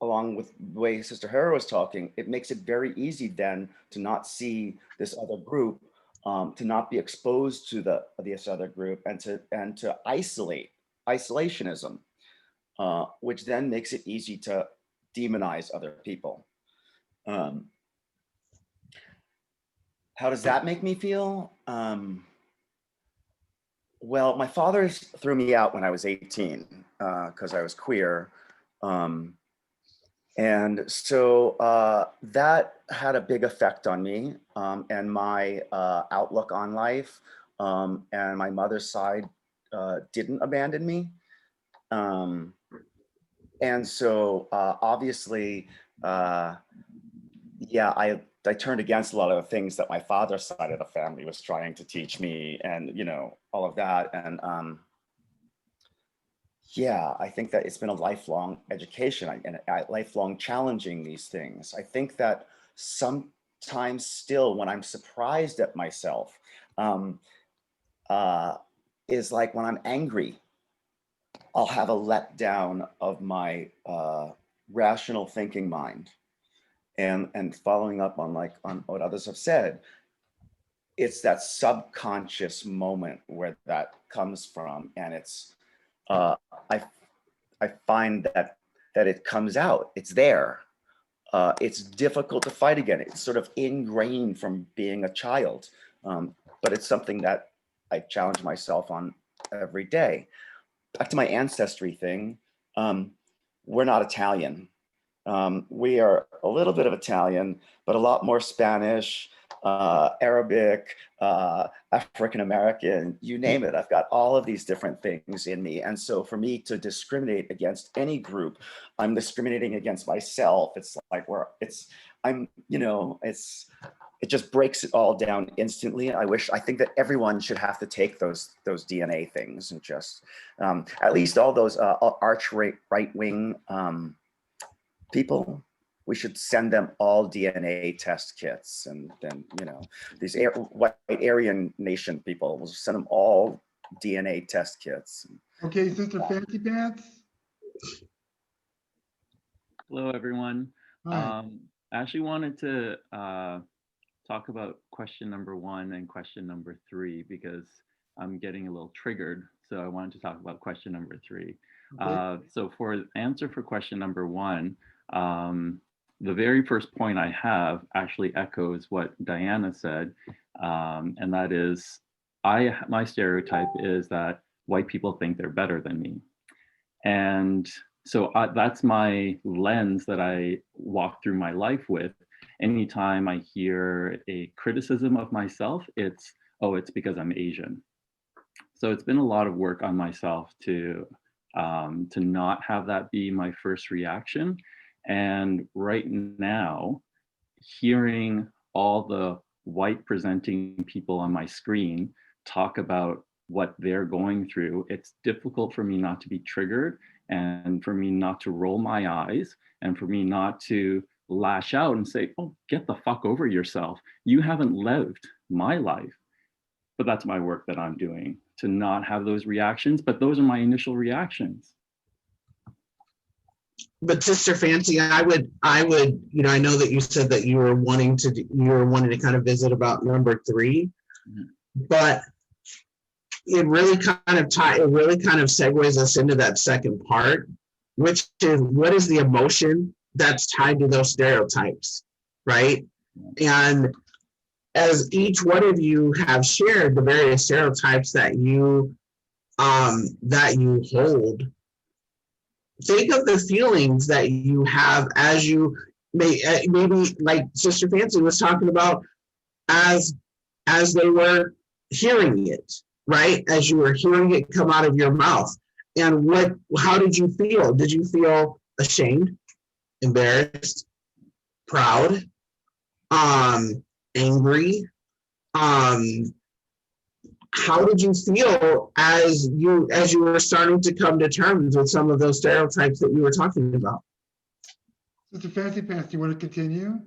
along with the way Sister Hera was talking, it makes it very easy then to not see this other group, to not be exposed to this other group, and to isolationism, which then makes it easy to demonize other people. How does that make me feel? Well, my father threw me out when I was 18 because I was queer. And so that had a big effect on me and my outlook on life. And my mother's side didn't abandon me. And so obviously, yeah, I turned against a lot of the things that my father's side of the family was trying to teach me, and all of that. And yeah, I think that it's been a lifelong education and a lifelong challenging these things. I think that sometimes still, when I'm surprised at myself, is like when I'm angry, I'll have a letdown of my rational thinking mind. And following up on what others have said, it's that subconscious moment where that comes from, and it's I find that it comes out. It's there. It's difficult to fight again. It's sort of ingrained from being a child, but it's something that I challenge myself on every day. Back to my ancestry thing, we're not Italian. We are a little bit of Italian, but a lot more Spanish, Arabic, African American, you name it. I've got all of these different things in me. And so for me to discriminate against any group, I'm discriminating against myself. It's like it just breaks it all down instantly. I think that everyone should have to take those DNA things and just, at least all those arch right-wing people, we should send them all DNA test kits. And then, these white Aryan nation people, we'll send them all DNA test kits. Okay, Sister Fancy Pants. Hello, everyone. Hi. I actually wanted to talk about question number 1 and question number 3 because I'm getting a little triggered. So I wanted to talk about question number 3. Okay. So for answer for question number 1, the very first point I have actually echoes what Diana said, and that is, my stereotype is that white people think they're better than me. And so that's my lens that I walk through my life with. Anytime I hear a criticism of myself, it's because I'm Asian. So it's been a lot of work on myself to not have that be my first reaction. And right now, hearing all the white presenting people on my screen talk about what they're going through, it's difficult for me not to be triggered, and for me not to roll my eyes, and for me not to lash out and say, oh, get the fuck over yourself. You haven't lived my life. But that's my work that I'm doing, to not have those reactions, but those are my initial reactions. But Sister Fancy, I would, I know that you said that you were wanting to kind of visit about number 3, but it really kind of segues us into that second part, which is, what is the emotion that's tied to those stereotypes, right? And as each one of you have shared the various stereotypes that you hold, think of the feelings that you have as you maybe like Sister Fancy was talking about, as they were hearing it, right? As you were hearing it come out of your mouth. And how did you feel? Did you feel ashamed, embarrassed, proud, angry? How did you feel as you were starting to come to terms with some of those stereotypes that you were talking about? Mr. Fancy Pants, do you want to continue?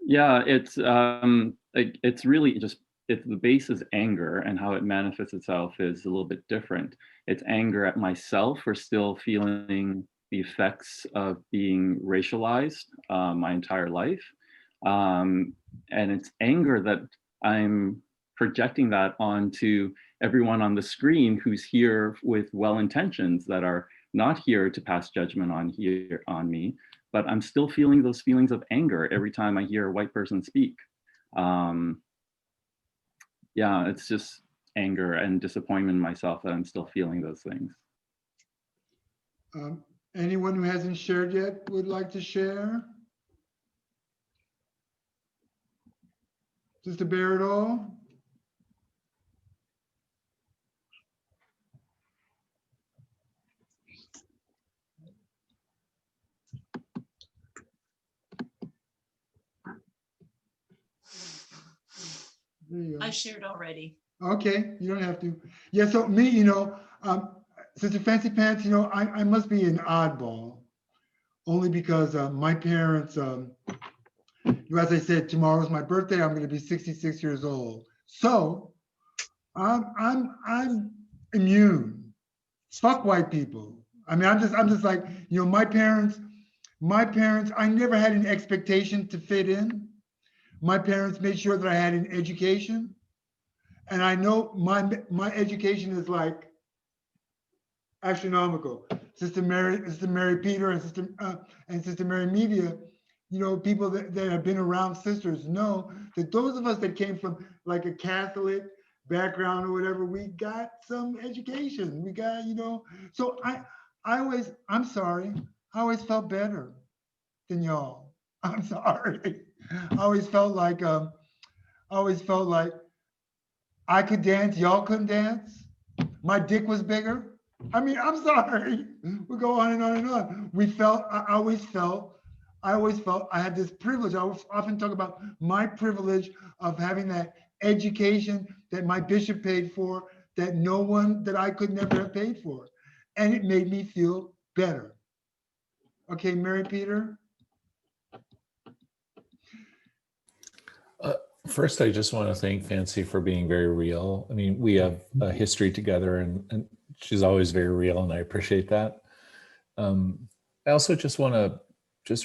Yeah, it's really just, the base is anger, and how it manifests itself is a little bit different. It's anger at myself for still feeling the effects of being racialized my entire life. And it's anger that I'm projecting that onto everyone on the screen who's here with well-intentions, that are not here to pass judgment on me, but I'm still feeling those feelings of anger every time I hear a white person speak. Yeah, it's just anger and disappointment in myself that I'm still feeling those things. Anyone who hasn't shared yet would like to share? Sister Baradol? I shared already. Okay, you don't have to. Yeah, so me, Sister Fancy Pants, I must be an oddball, only because my parents, as I said, tomorrow's my birthday. I'm going to be 66 years old. So I'm immune. Fuck white people. I mean, I'm just like, my parents, I never had an expectation to fit in. My parents made sure that I had an education. And I know my education is like astronomical. Sister Mary Peter and Sister Mary Media, people that have been around sisters know that those of us that came from like a Catholic background or whatever, we got some education. We got, so I'm sorry, I always felt better than y'all. I'm sorry. I always felt like I always felt like I could dance, y'all couldn't dance. My dick was bigger. I mean, I'm sorry. We go on and on and on. I always felt I had this privilege. I often talk about my privilege of having that education that my bishop paid for, that I could never have paid for. And it made me feel better. Okay, Mary Peter. First, I just want to thank Fancy for being very real. I mean, we have a history together, and she's always very real, and I appreciate that. I also just want to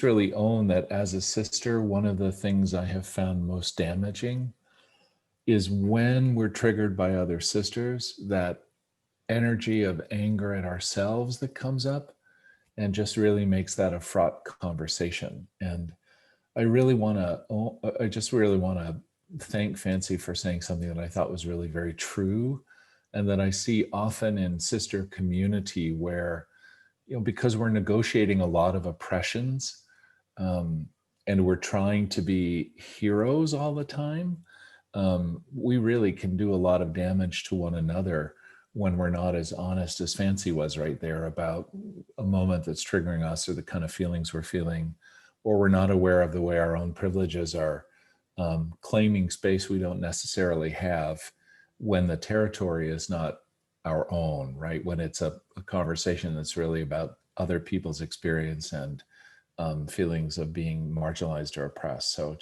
really own that as a sister, one of the things I have found most damaging is when we're triggered by other sisters, that energy of anger at ourselves that comes up and just really makes that a fraught conversation. And I just really want to thank Fancy for saying something that I thought was really very true, and that I see often in sister community where, because we're negotiating a lot of oppressions, and we're trying to be heroes all the time, we really can do a lot of damage to one another when we're not as honest as Fancy was right there about a moment that's triggering us or the kind of feelings we're feeling, or we're not aware of the way our own privileges are claiming space we don't necessarily have when the territory is not our own, right? When it's a conversation that's really about other people's experience and feelings of being marginalized or oppressed. So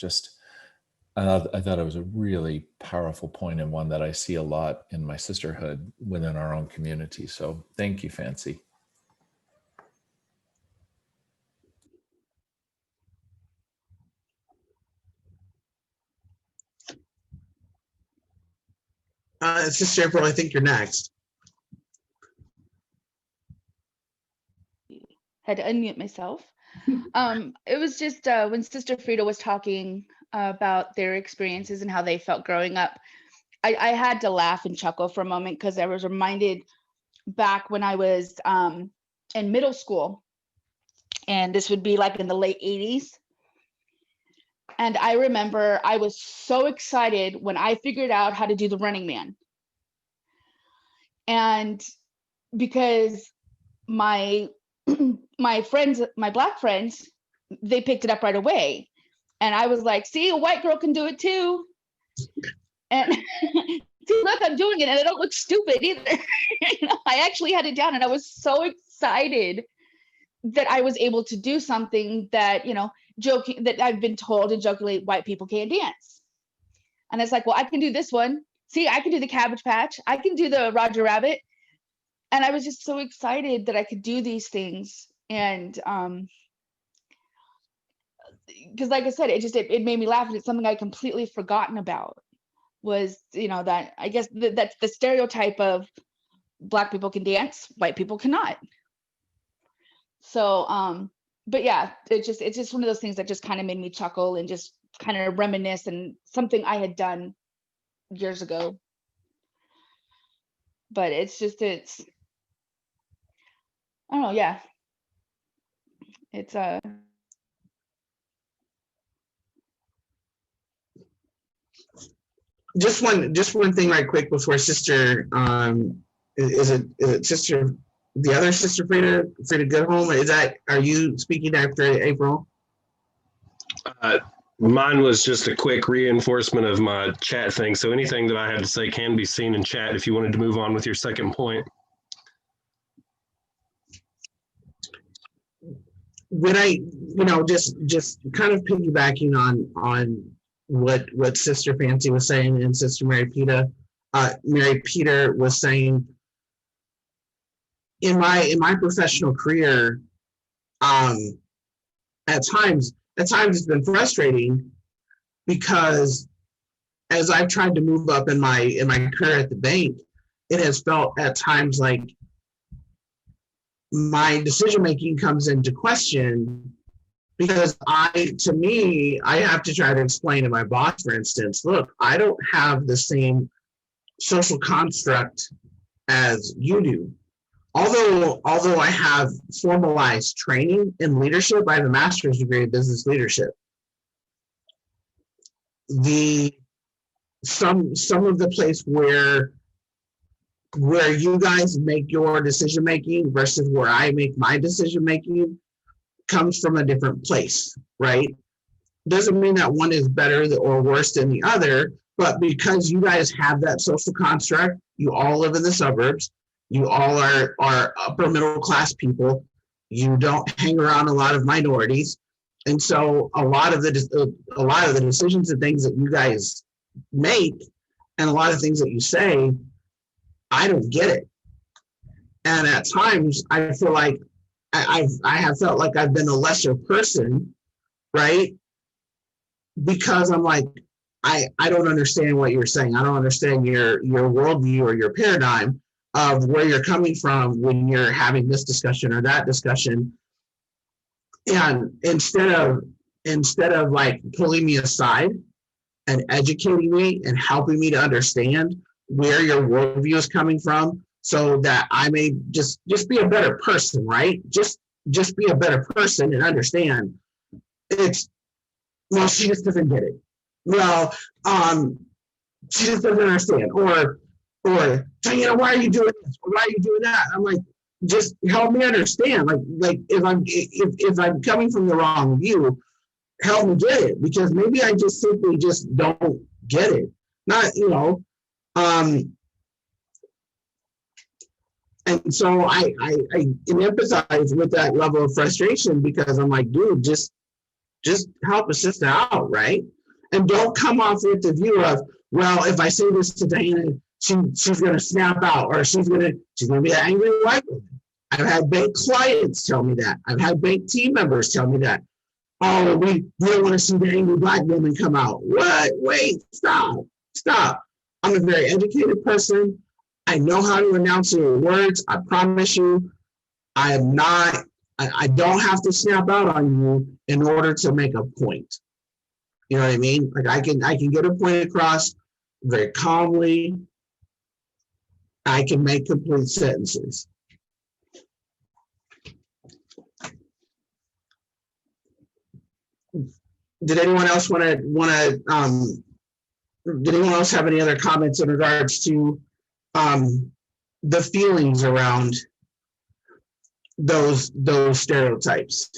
I thought it was a really powerful point, and one that I see a lot in my sisterhood within our own community. So thank you, Fancy. Sister April, I think you're next. Had to unmute myself. It was just when Sister Frida was talking about their experiences and how they felt growing up, I had to laugh and chuckle for a moment, because I was reminded back when I was in middle school, and this would be like in the late 80s. And I remember I was so excited when I figured out how to do the Running Man. And because my friends, my Black friends, they picked it up right away. And I was like, see, a white girl can do it too. And see, look, I'm doing it, and I don't look stupid either. I actually had it down, and I was so excited that I was able to do something that, joking, that I've been told and jokingly white people can't dance. And it's like, well, I can do this one. See, I can do the Cabbage Patch. I can do the Roger Rabbit. And I was just so excited that I could do these things. And because like I said, it made me laugh. And it's something I completely forgotten about, was, that I guess that's the stereotype of Black people can dance, white people cannot. So, but yeah, it's just one of those things that just kind of made me chuckle and just kind of reminisce, and something I had done years ago. But it's I don't know, yeah. It's Just one thing right quick before Sister, is it Sister, the other Sister Frida Goodhome? Are you speaking after April? Mine was just a quick reinforcement of my chat thing. So anything that I had to say can be seen in chat if you wanted to move on with your second point. When I, just kind of piggybacking on what Sister Fancy was saying and Sister Mary Peter was saying, in my professional career, at times it's been frustrating, because as I've tried to move up in my career at the bank, it has felt at times like my decision making comes into question, because I have to try to explain to my boss, for instance, look, I don't have the same social construct as you do. Although I have formalized training in leadership, I have a master's degree in business leadership. The some of the place where you guys make your decision making versus where I make my decision making comes from a different place, right? Doesn't mean that one is better or worse than the other, but because you guys have that social construct, you all live in the suburbs, you all are upper middle class people, you don't hang around a lot of minorities, and so a lot of the decisions and things that you guys make and a lot of things that you say, I don't get it. And at times I feel like I have felt like I've been a lesser person, right? Because I'm like, I don't understand what you're saying. I don't understand your worldview or your paradigm of where you're coming from when you're having this discussion or that discussion. And instead of like pulling me aside and educating me and helping me to understand where your worldview is coming from, so that I may just be a better person, right? Just be a better person and understand. Well, she just doesn't get it. Well, she just doesn't understand. Or Diana, why are you doing this? Or why are you doing that? I'm like, just help me understand. Like if I'm coming from the wrong view, help me get it, because maybe I just simply just don't get it. Not, and so I empathize with that level of frustration, because I'm like, dude, just help a sister out, right? And don't come off with the view of, well, if I say this to Diana, she's gonna snap out, or she's gonna be an angry white woman. I've had bank clients tell me that. I've had bank team members tell me that. Oh, we don't want to see the angry black woman come out. What? Wait, stop. I'm a very educated person. I know how to enunciate words. I promise you, I don't have to snap out on you in order to make a point. You know what I mean? Like I can get a point across very calmly. I can make complete sentences. Did anyone else did anyone else have any other comments in regards to the feelings around those stereotypes?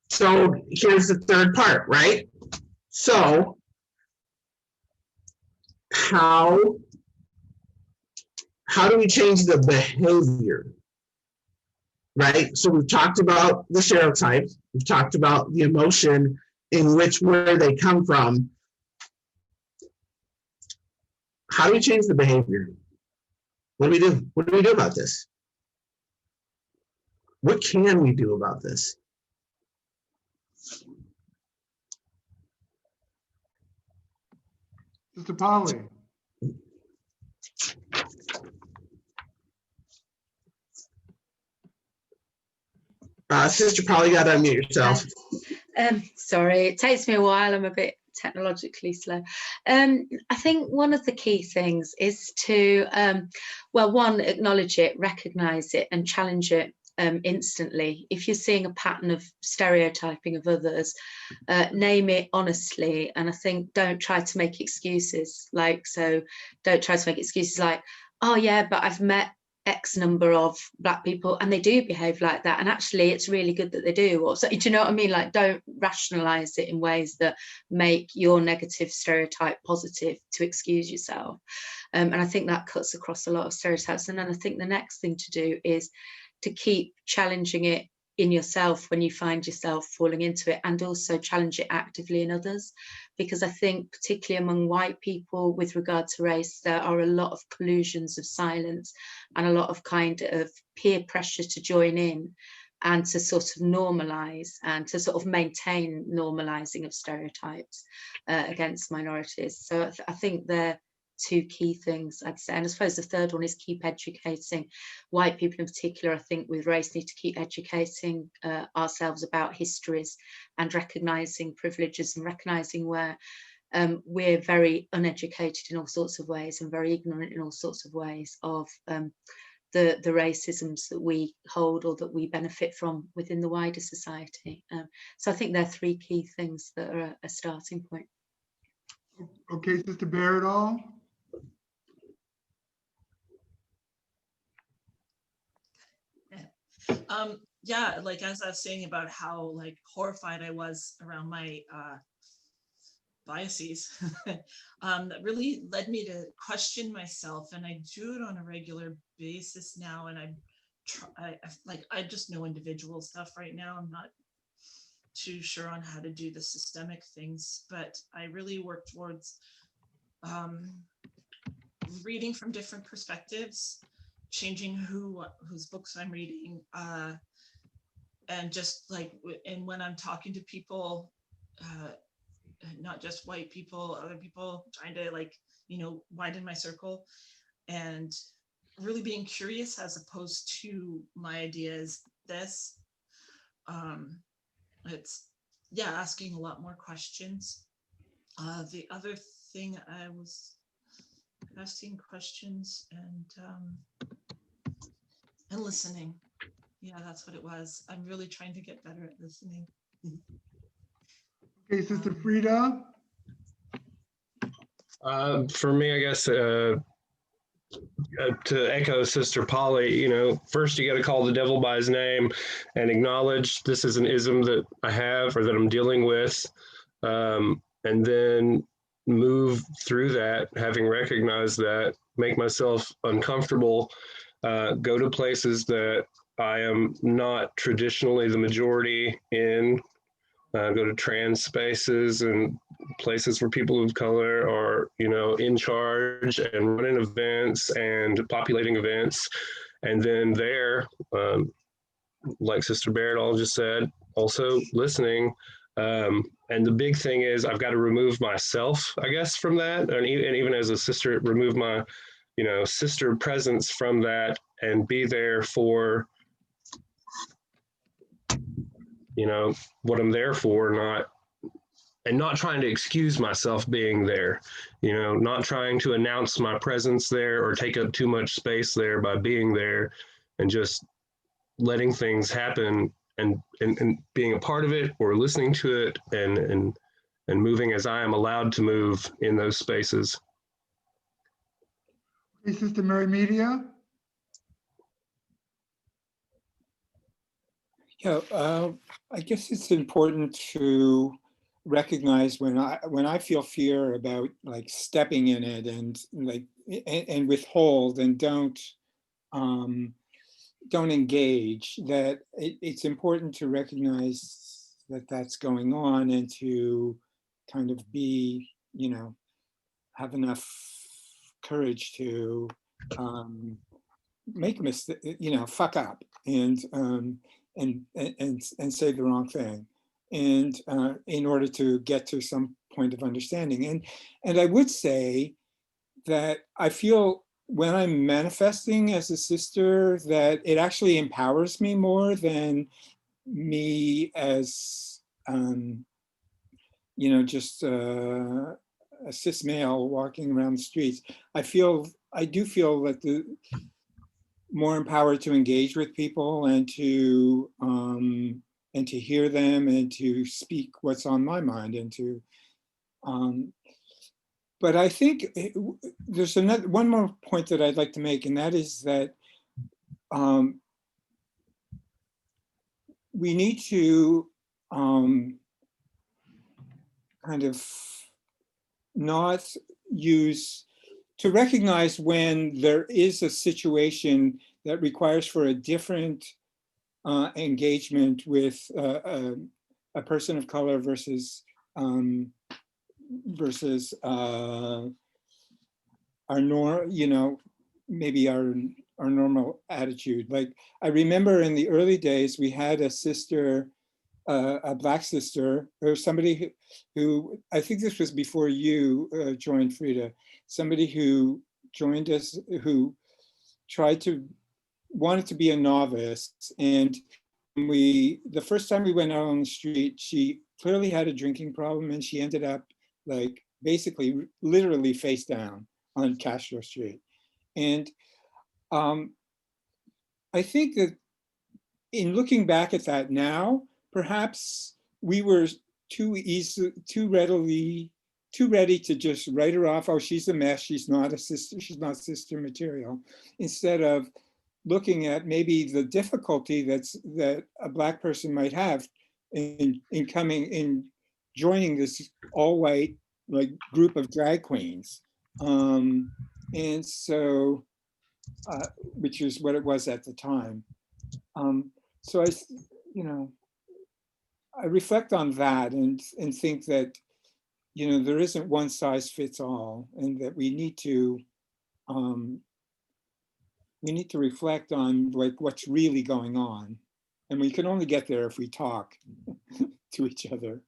So here's the third part, right? So how do we change the behavior? Right? So we've talked about the stereotypes, we've talked about the emotion in where they come from. How do we change the behavior? What do we do? What do we do about this? What can we do about this? Mr. Polly. Sister Polly, you got to unmute yourself. Sorry, it takes me a while. I'm a bit technologically slow. I think one of the key things is to, one, acknowledge it, recognize it, and challenge it instantly. If you're seeing a pattern of stereotyping of others, name it honestly. And I think don't try to make excuses. Don't try to make excuses like, oh yeah, but I've met X number of black people and they do behave like that, and actually it's really good that they do. Or so, do you know what I mean? Like, don't rationalize it in ways that make your negative stereotype positive to excuse yourself. And I think that cuts across a lot of stereotypes. And then I think the next thing to do is to keep challenging it in yourself when you find yourself falling into it, and also challenge it actively in others. Because I think particularly among white people with regard to race, there are a lot of collusions of silence and a lot of kind of peer pressure to join in and to sort of normalize and to sort of maintain normalizing of stereotypes against minorities. So I think they're two key things, I'd say. And I suppose the third one is keep educating. White people in particular, I think with race, need to keep educating ourselves about histories and recognizing privileges and recognizing where we're very uneducated in all sorts of ways and very ignorant in all sorts of ways of the racisms that we hold or that we benefit from within the wider society. So I think there are three key things that are a starting point. Okay, Sister Barrett, all? Yeah, like as I was saying about how like horrified I was around my biases, that really led me to question myself, and I do it on a regular basis now. And I just know individual stuff right now. I'm not too sure on how to do the systemic things, but I really work towards reading from different perspectives, changing whose books I'm reading, and just like, and when I'm talking to people, not just white people, other people, trying to like, widen my circle, and really being curious as opposed to my idea is this. It's, yeah, asking a lot more questions. The other thing, I was asking questions and listening. Yeah, that's what it was. I'm really trying to get better at listening. Okay, Sister Frida? For me, I guess to echo Sister Polly, first you got to call the devil by his name and acknowledge this is an ism that I have or that I'm dealing with, and then move through that, having recognized that, make myself uncomfortable, go to places that I am not traditionally the majority in, go to trans spaces and places where people of color are, in charge and running events and populating events. And then there, like Sister Barrett all just said, also listening. And the big thing is I've got to remove myself, I guess, from that. And even as a sister, remove my, sister presence from that and be there for, what I'm there for, not trying to excuse myself being there, not trying to announce my presence there or take up too much space there by being there, and just letting things happen and being a part of it or listening to it and moving as I am allowed to move in those spaces. Hey, Sister Mary Media? Yeah, I guess it's important to recognize when I feel fear about like stepping in it and withhold and don't engage, that it's important to recognize that that's going on and to kind of be, have enough courage to make a mistake, fuck up and say the wrong thing, and in order to get to some point of understanding. And I would say that I feel when I'm manifesting as a sister that it actually empowers me more than me as just a cis male walking around the streets. I do feel that the more empowered to engage with people and to hear them and to speak what's on my mind and to but I think there's one more point that I'd like to make, and that is that we need to kind of not to recognize when there is a situation that requires for a different engagement with a person of color versus our maybe our normal attitude. Like I remember in the early days, we had a sister, a Black sister, or somebody who I think this was before you joined, Frida, somebody who joined us who wanted to be a novice. And the first time we went out on the street, she clearly had a drinking problem, and she ended up like basically literally face down on Castro Street. And I think that in looking back at that now, perhaps we were too ready to just write her off. Oh, she's a mess. She's not a sister. She's not sister material. Instead of looking at maybe the difficulty that a Black person might have in joining this all white like group of drag queens. And so, which is what it was at the time. So I reflect on that and think that, there isn't one size fits all, and that we need to reflect on like what's really going on. And we can only get there if we talk to each other.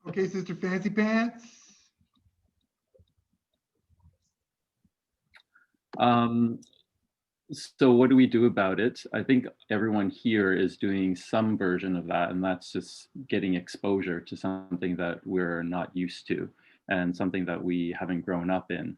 Okay, Sister Fancy Pants. So what do we do about it? I think everyone here is doing some version of that, and that's just getting exposure to something that we're not used to and something that we haven't grown up in.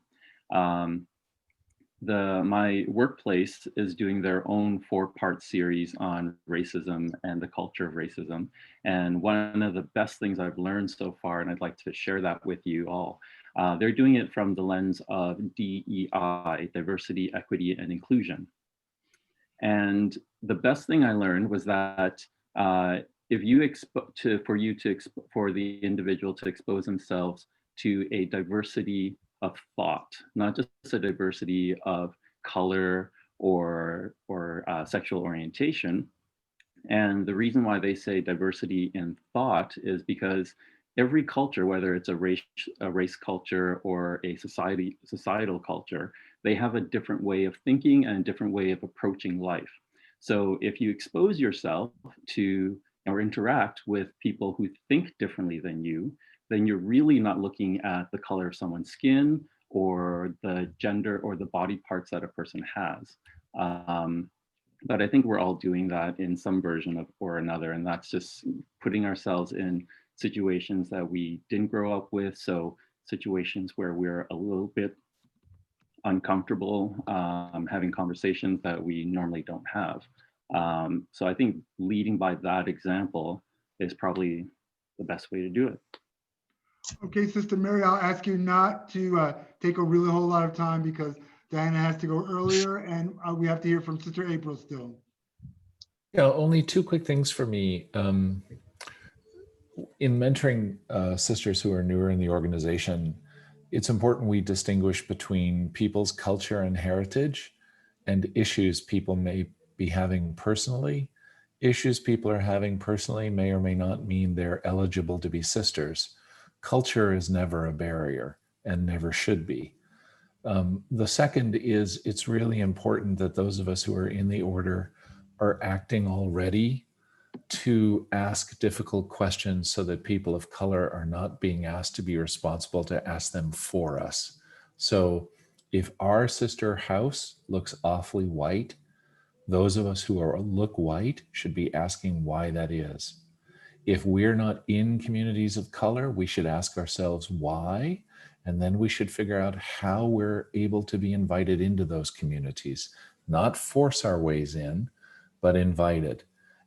My workplace is doing their own 4-part series on racism and the culture of racism. And one of the best things I've learned so far, and I'd like to share that with you all, they're doing it from the lens of DEI, diversity, equity, and inclusion. And the best thing I learned was that if you for the individual to expose themselves to a diversity of thought, not just a diversity of color or sexual orientation. And the reason why they say diversity in thought is because every culture, whether it's a race culture or a societal culture, they have a different way of thinking and a different way of approaching life. So if you expose yourself to or interact with people who think differently than you, then you're really not looking at the color of someone's skin or the gender or the body parts that a person has. But I think we're all doing that in some version of or another, and that's just putting ourselves in situations that we didn't grow up with. So situations where we're a little bit uncomfortable having conversations that we normally don't have. So I think leading by that example is probably the best way to do it. Okay, Sister Mary, I'll ask you not to take a really whole lot of time because Diana has to go earlier and we have to hear from Sister April still. Yeah, only 2 quick things for me. In mentoring sisters who are newer in the organization, it's important we distinguish between people's culture and heritage and issues people may be having personally. Issues people are having personally may or may not mean they're eligible to be sisters. Culture is never a barrier and never should be. The second is it's really important that those of us who are in the order are acting already to ask difficult questions so that people of color are not being asked to be responsible to ask them for us. So if our sister house looks awfully white, those of us who look white should be asking why that is. If we're not in communities of color, we should ask ourselves why, and then we should figure out how we're able to be invited into those communities, not force our ways in, but invited.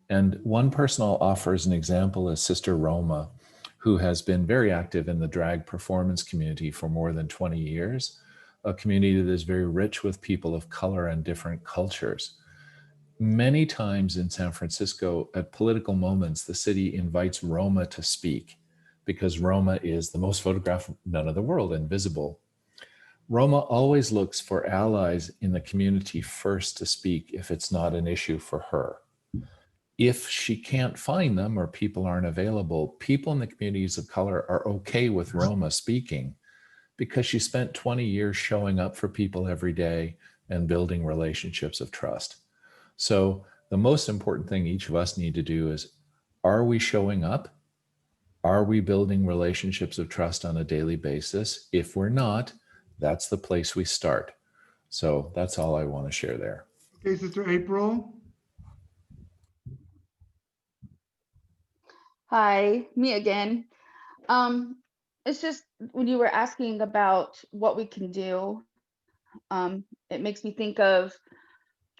And one person I'll offer as an example is Sister Roma, who has been very active in the drag performance community for more than 20 years, a community that is very rich with people of color and different cultures. Many times in San Francisco, at political moments, the city invites Roma to speak because Roma is the most photographed nun of the world and visible. Roma always looks for allies in the community first to speak if it's not an issue for her. If she can't find them or people aren't available, people in the communities of color are okay with Roma speaking because she spent 20 years showing up for people every day and building relationships of trust. So the most important thing each of us need to do is, are we showing up? Are we building relationships of trust on a daily basis? If we're not, that's the place we start. So that's all I want to share there. Okay, Sister April. Hi, me again. It's just when you were asking about what we can do, it makes me think of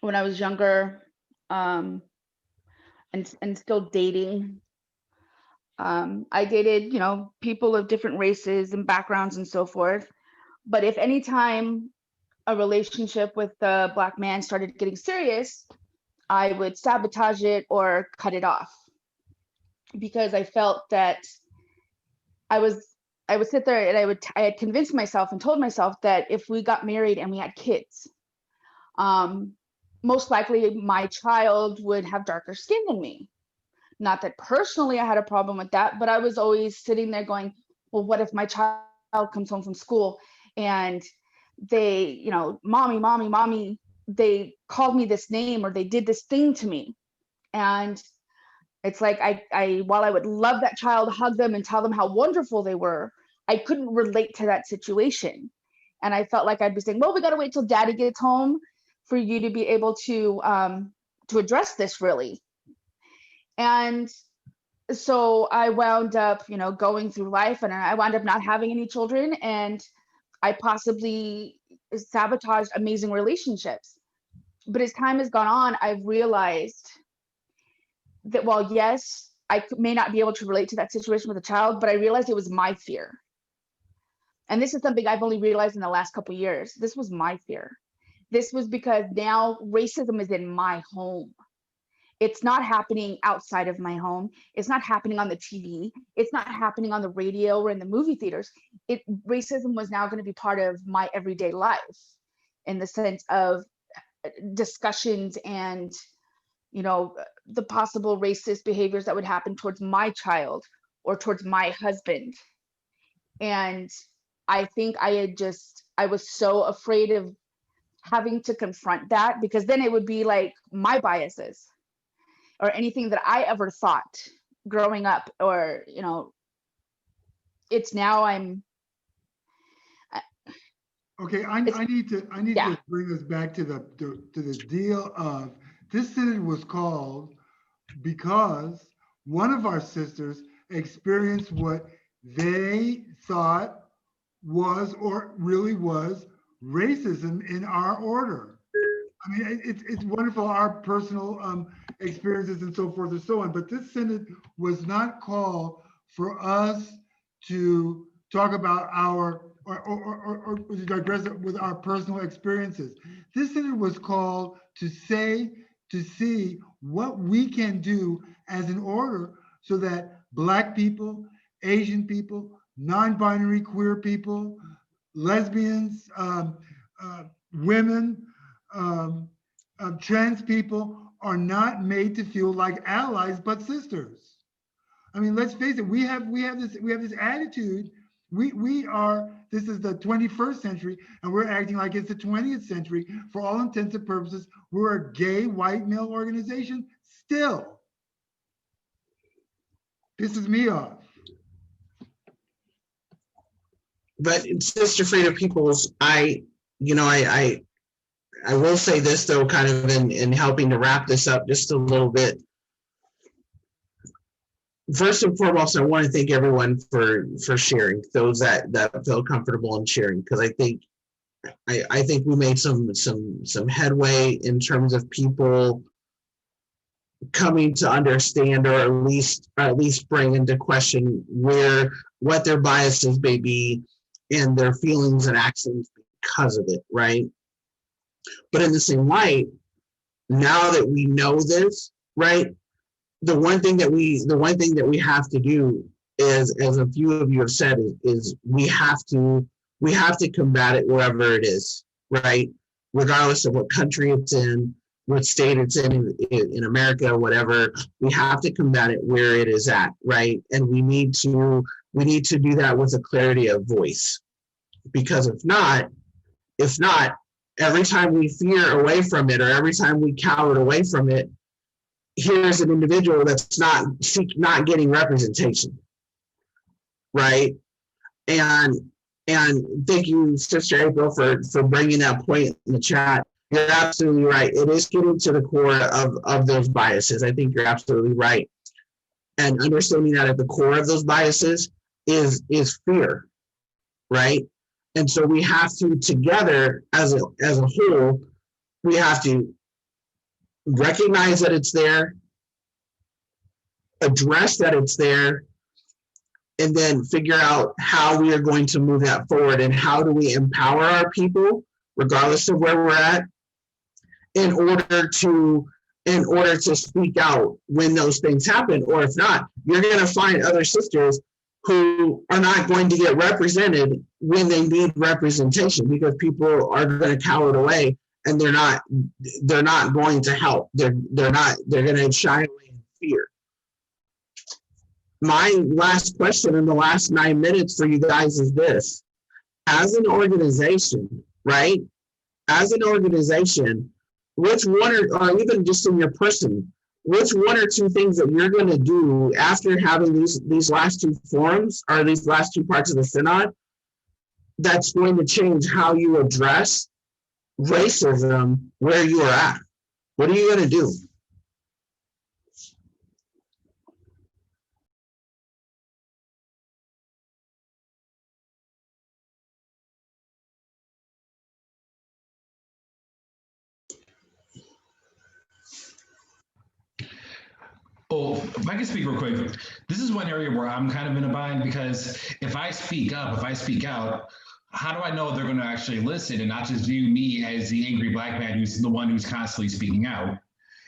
when I was younger, and still dating. I dated, you know, people of different races and backgrounds and so forth. But if any time a relationship with a Black man started getting serious, I would sabotage it or cut it off, because I felt that I would sit there and I had convinced myself and told myself that if we got married and we had kids, most likely my child would have darker skin than me. Not that personally I had a problem with that, but I was always sitting there going, well, what if my child comes home from school and they, you know, mommy, they called me this name or they did this thing to me. And it's like, while I would love that child, hug them and tell them how wonderful they were, I couldn't relate to that situation. And I felt like I'd be saying, well, we got to wait till daddy gets home for you to be able to address this, really. And so I wound up, you know, going through life, and I wound up not having any children, and I possibly sabotaged amazing relationships. But as time has gone on, I've realized that while yes, I may not be able to relate to that situation with a child, but I realized it was my fear. And this is something I've only realized in the last couple of years. This was my fear. This was because now racism is in my home. It's not happening outside of my home. It's not happening on the TV. It's not happening on the radio or in the movie theaters. Racism was now going to be part of my everyday life, in the sense of discussions and, you know, the possible racist behaviors that would happen towards my child or towards my husband. And I think I was so afraid of having to confront that, because then it would be like my biases or anything that I ever thought growing up, or, you know, it's now Okay, I need to bring us back to the deal of this synod was called because one of our sisters experienced what they thought was or really was racism in our order. I mean, it's wonderful, our personal experiences and so forth and so on, but this synod was not called for us to talk about our or to digress with our personal experiences. This synod was called to see what we can do as an order so that Black people, Asian people, non-binary queer people, lesbians, women, trans people are not made to feel like allies but sisters. I mean, let's face it. We have this attitude. This is the 21st century, and we're acting like it's the 20th century. For all intents and purposes, we're a gay white male organization still. Pisses me off. But Sister Frida Peoples, I will say this though, kind of in helping to wrap this up just a little bit. First and foremost, I want to thank everyone for sharing, those that feel comfortable in sharing, because I think we made some headway in terms of people coming to understand, or at least bring into question what their biases may be and their feelings and actions because of it, right? But in the same light, now that we know this, right? The one thing that we have to do is, as a few of you have said, is we have to combat it wherever it is, right? Regardless of what country it's in, what state it's in America, whatever, we have to combat it where it is at, right? And we need to do that with a clarity of voice, because if not, every time we veer away from it, or every time we cower away from it, here's an individual that's not getting representation, right? And thank you, Sister April, for bringing that point in the chat. You're absolutely right. It is getting to the core of those biases. I think you're absolutely right. And understanding that at the core of those biases is fear, right? And so we have to, together as a whole, we have to recognize that it's there, address that it's there, and then figure out how we are going to move that forward and how do we empower our people, regardless of where we're at, in order to speak out when those things happen. Or if not, you're going to find other sisters who are not going to get represented when they need representation, because people are going to cower away and they're not going to help. They're going to shy away in fear. My last question in the last 9 minutes for you guys is this: as an organization, right? As an organization, which one or even just in your person, which one or two things that you're going to do after having these last two forums or these last two parts of the synod that's going to change how you address racism where you are at? What are you going to do? Oh, if I can speak real quick, this is one area where I'm kind of in a bind, because if I speak up, if I speak out, how do I know they're going to actually listen and not just view me as the angry black man who's the one who's constantly speaking out?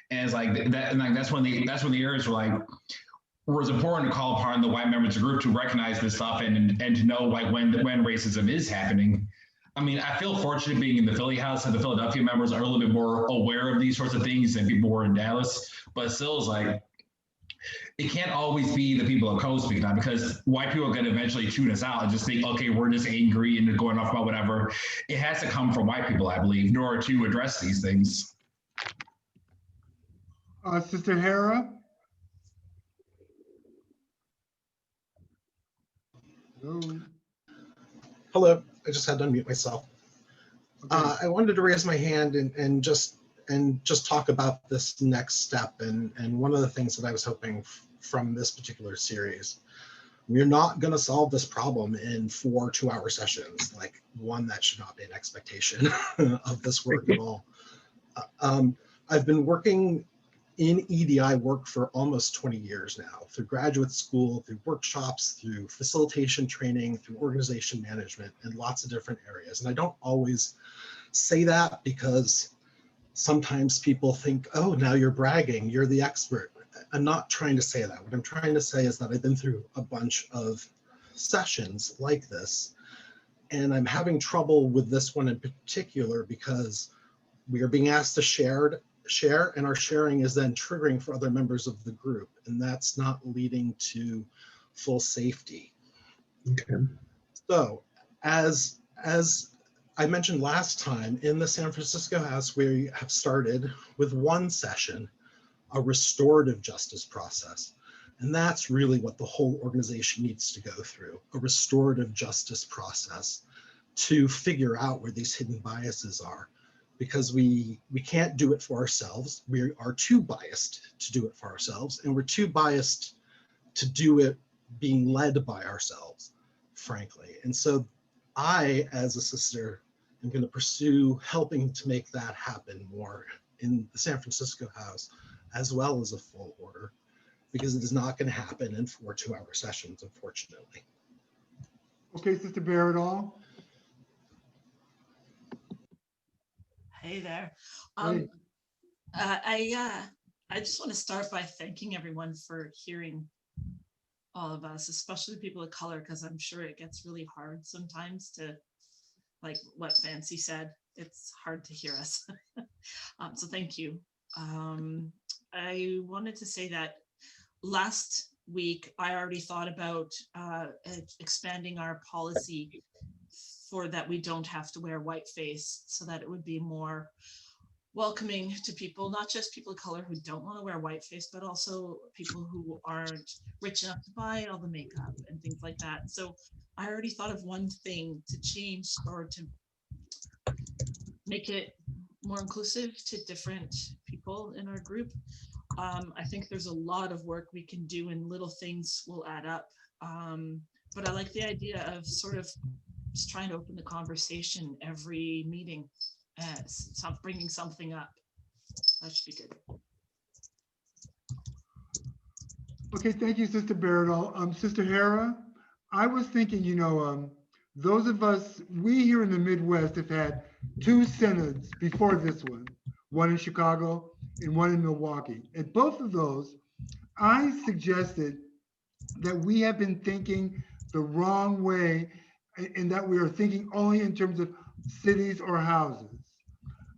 And it's like that, and like that's when the areas were like, where it's important to call upon the white members of the group to recognize this stuff and to know like when racism is happening. I mean, I feel fortunate being in the Philly house, and the Philadelphia members are a little bit more aware of these sorts of things than people were in Dallas, but still is like, it can't always be the people of color speaking out, because white people are going to eventually tune us out and just think, okay, we're just angry and going off about whatever. It has to come from white people, I believe, in order to address these things. Sister Hera? Hello. Hello, I just had to unmute myself. Okay. I wanted to raise my hand and just talk about this next step. And one of the things that I was hoping from this particular series, we're not going to solve this problem in 4 2-hour sessions. Like, one, that should not be an expectation of this work at all. I've been working in EDI work for almost 20 years now, through graduate school, through workshops, through facilitation training, through organization management, and lots of different areas. And I don't always say that because sometimes people think, oh, now you're bragging, you're the expert. I'm not trying to say that. What I'm trying to say is that I've been through a bunch of sessions like this, and I'm having trouble with this one in particular because we are being asked to share, and our sharing is then triggering for other members of the group, and that's not leading to full safety. Okay. So as I mentioned last time, in the San Francisco house, we have started with one session, a restorative justice process. And that's really what the whole organization needs to go through, a restorative justice process to figure out where these hidden biases are, because we can't do it for ourselves. We are too biased to do it for ourselves, and we're too biased to do it being led by ourselves, frankly. And so I, as a sister, am going to pursue helping to make that happen more in the San Francisco house, as well as a full order, because it is not going to happen in 4 2-hour sessions, unfortunately. Okay, Sister Baradol. Hey there. Hey. I just want to start by thanking everyone for hearing all of us, especially people of color, because I'm sure it gets really hard sometimes to, like what Fancy said, it's hard to hear us. So thank you. I wanted to say that last week, I already thought about expanding our policy for that we don't have to wear whiteface, so that it would be more welcoming to people, not just people of color who don't want to wear whiteface, but also people who aren't rich enough to buy all the makeup and things like that. So I already thought of one thing to change or to make it more inclusive to different people in our group. I think there's a lot of work we can do and little things will add up. But I like the idea of sort of just trying to open the conversation every meeting, bringing something up. that should be good. Okay, thank you, Sister Baradol. Sister Hera, I was thinking, those of us, we here in the Midwest have had 2 synods before this one in Chicago and one in Milwaukee. At both of those, I suggested that we have been thinking the wrong way and that we are thinking only in terms of cities or houses.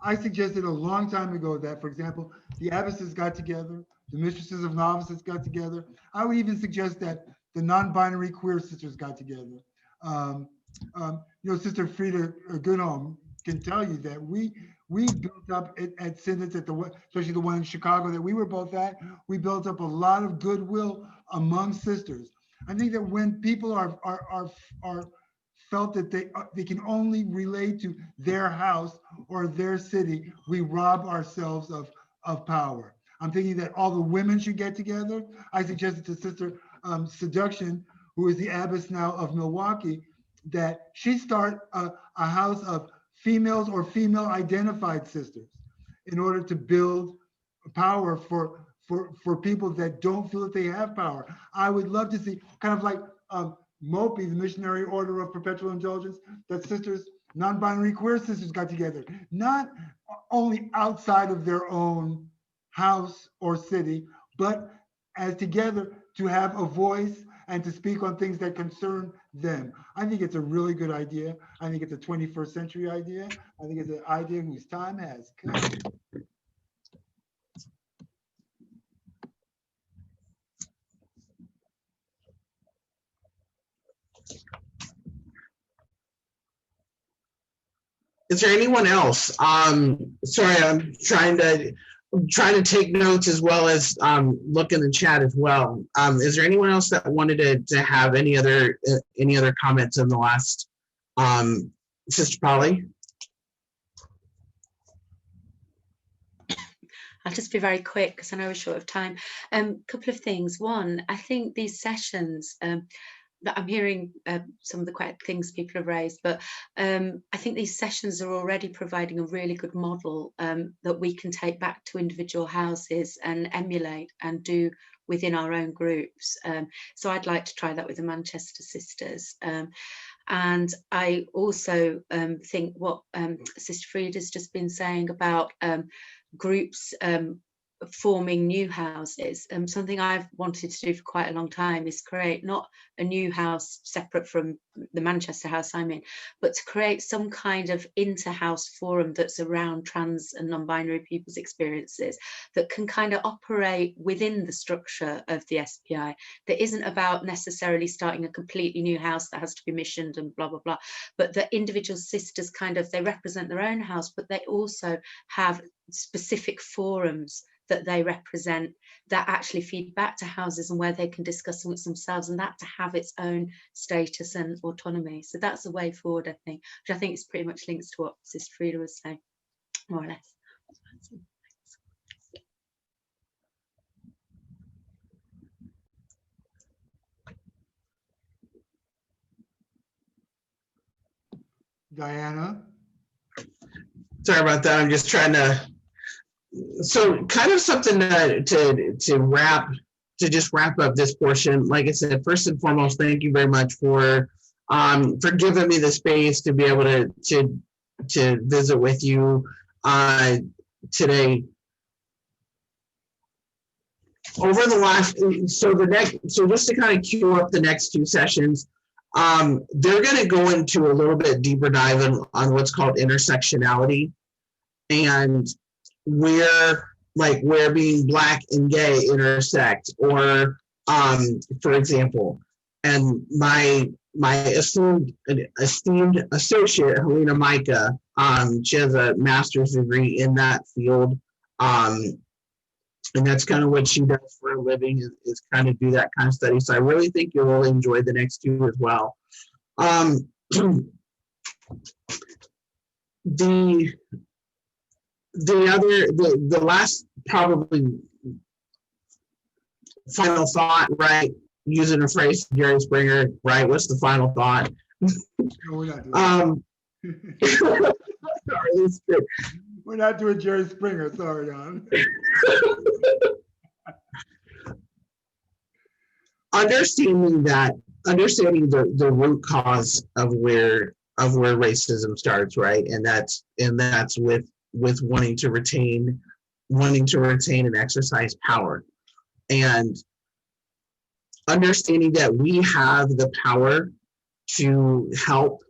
I suggested a long time ago that, for example, the abbesses got together, the mistresses of novices got together. I would even suggest that the non-binary queer sisters got together. Sister Frida Goodhome can tell you that we built up at synods, especially the one in Chicago that we were both at, we built up a lot of goodwill among sisters. I think that when people are felt that they can only relate to their house or their city, we rob ourselves of power. I'm thinking that all the women should get together. I suggested to Sister Seduction, who is the abbess now of Milwaukee, that she start a house of females or female identified sisters in order to build power for people that don't feel that they have power. I would love to see kind of like MOPI, the Missionary Order of Perpetual Indulgence, that sisters, non-binary queer sisters got together, not only outside of their own house or city, but as together to have a voice and to speak on things that concern them. I think it's a really good idea. I think it's a 21st century idea. I think it's an idea whose time has come. Is there anyone else? Sorry, I'm trying to take notes as well as look in the chat as well. Is there anyone else that wanted to have any other comments in the last, Sister Polly? I'll just be very quick because I know we're short of time. Couple of things. One, I think these sessions, that I'm hearing some of the things people have raised, but I think these sessions are already providing a really good model that we can take back to individual houses and emulate and do within our own groups. So I'd like to try that with the Manchester Sisters. And I also think what Sister Frida's just been saying about groups forming new houses. Something I've wanted to do for quite a long time is create not a new house separate from the Manchester house I'm in, but to create some kind of inter-house forum that's around trans and non-binary people's experiences that can kind of operate within the structure of the SPI, that isn't about necessarily starting a completely new house that has to be missioned and blah, blah, blah, but the individual sisters kind of, they represent their own house, but they also have specific forums that they represent that actually feed back to houses and where they can discuss amongst themselves, and that to have its own status and autonomy. So that's the way forward, I think, which I think is pretty much links to what Sister Frida was saying, more or less. Diana? Sorry about that. I'm just trying to. So kind of something to just wrap up this portion. Like I said, first and foremost, thank you very much for giving me the space to be able to visit with you today. Over the last, so just to kind of queue up the next 2 sessions, they're going to go into a little bit deeper dive on what's called intersectionality, and where being Black and gay intersect, or for example, and my esteemed associate Helena Micah, she has a master's degree in that field, and that's kind of what she does for a living, is kind of do that kind of study. So I really think you'll really enjoy the next 2 as well. The last probably final thought, right? Using a phrase from Jerry Springer, right? What's the final thought? We're not doing Jerry Springer, sorry, Don. Understanding the root cause of where racism starts, right? And that's with wanting to retain and exercise power. And understanding that we have the power to help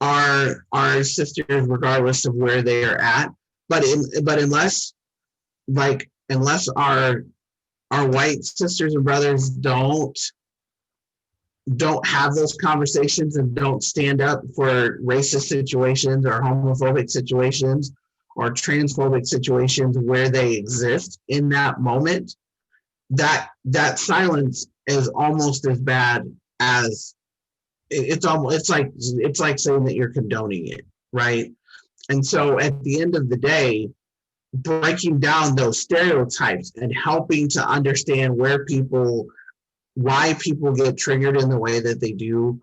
our sisters regardless of where they are at, but unless our white sisters and brothers don't have those conversations and don't stand up for racist situations or homophobic situations or transphobic situations where they exist in that moment, that silence is almost as bad as it's like saying that you're condoning it, right? And so at the end of the day, breaking down those stereotypes and helping to understand why people get triggered in the way that they do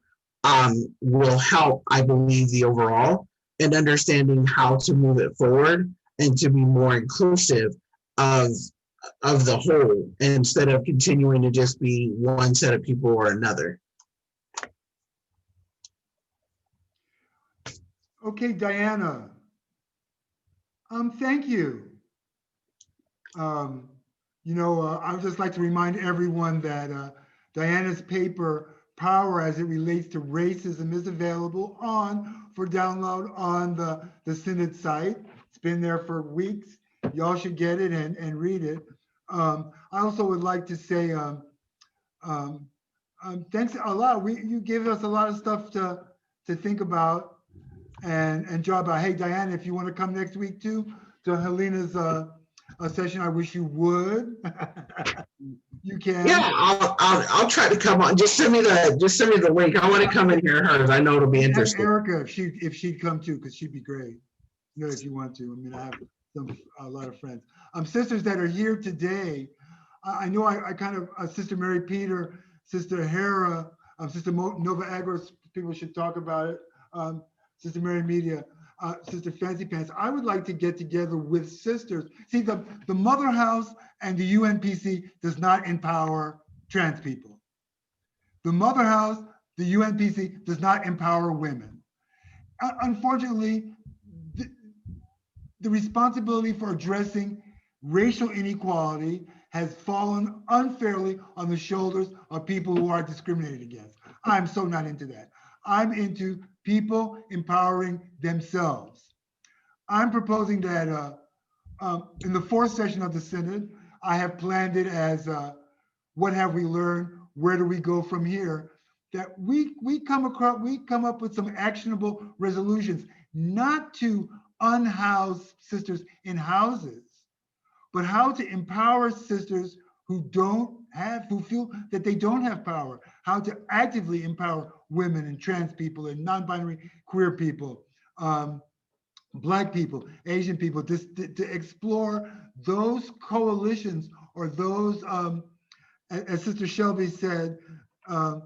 will help, I believe, the overall, and understanding how to move it forward and to be more inclusive of the whole, instead of continuing to just be one set of people or another. Okay, Diana. Thank you. I would just like to remind everyone that Diana's paper, Power as it Relates to Racism, is available for download on the Synod site. It's been there for weeks. Y'all should get it and read it. I also would like to say thanks a lot. You gave us a lot of stuff to think about and draw about. Hey, Diana, if you want to come next week too to Helena's session, I wish you would. You can. Yeah, I'll try to come on. Just send me the link. I want to come and hear hers. I know it'll be interesting. Erica, if she'd come too, because she'd be great. If you want to. I mean, I have a lot of friends. Sisters that are here today. I know I kind of Sister Mary Peter, Sister Hera, Sister Nova Agros. People should talk about it. Sister Mary Media, Sister Fancy Pants. I would like to get together with sisters. See, the Mother House and the UNPC does not empower trans people. The Mother House, the UNPC does not empower women. Unfortunately, the responsibility for addressing racial inequality has fallen unfairly on the shoulders of people who are discriminated against. I'm so not into that. I'm into people empowering themselves. I'm proposing that in the fourth session of the Synod, I have planned it as what have we learned? Where do we go from here? That we come up with some actionable resolutions, not to unhouse sisters in houses, but how to empower sisters who feel that they don't have power, how to actively empower women and trans people and non-binary queer people, Black people, Asian people, to explore those coalitions or those, as Sister Shelby said, to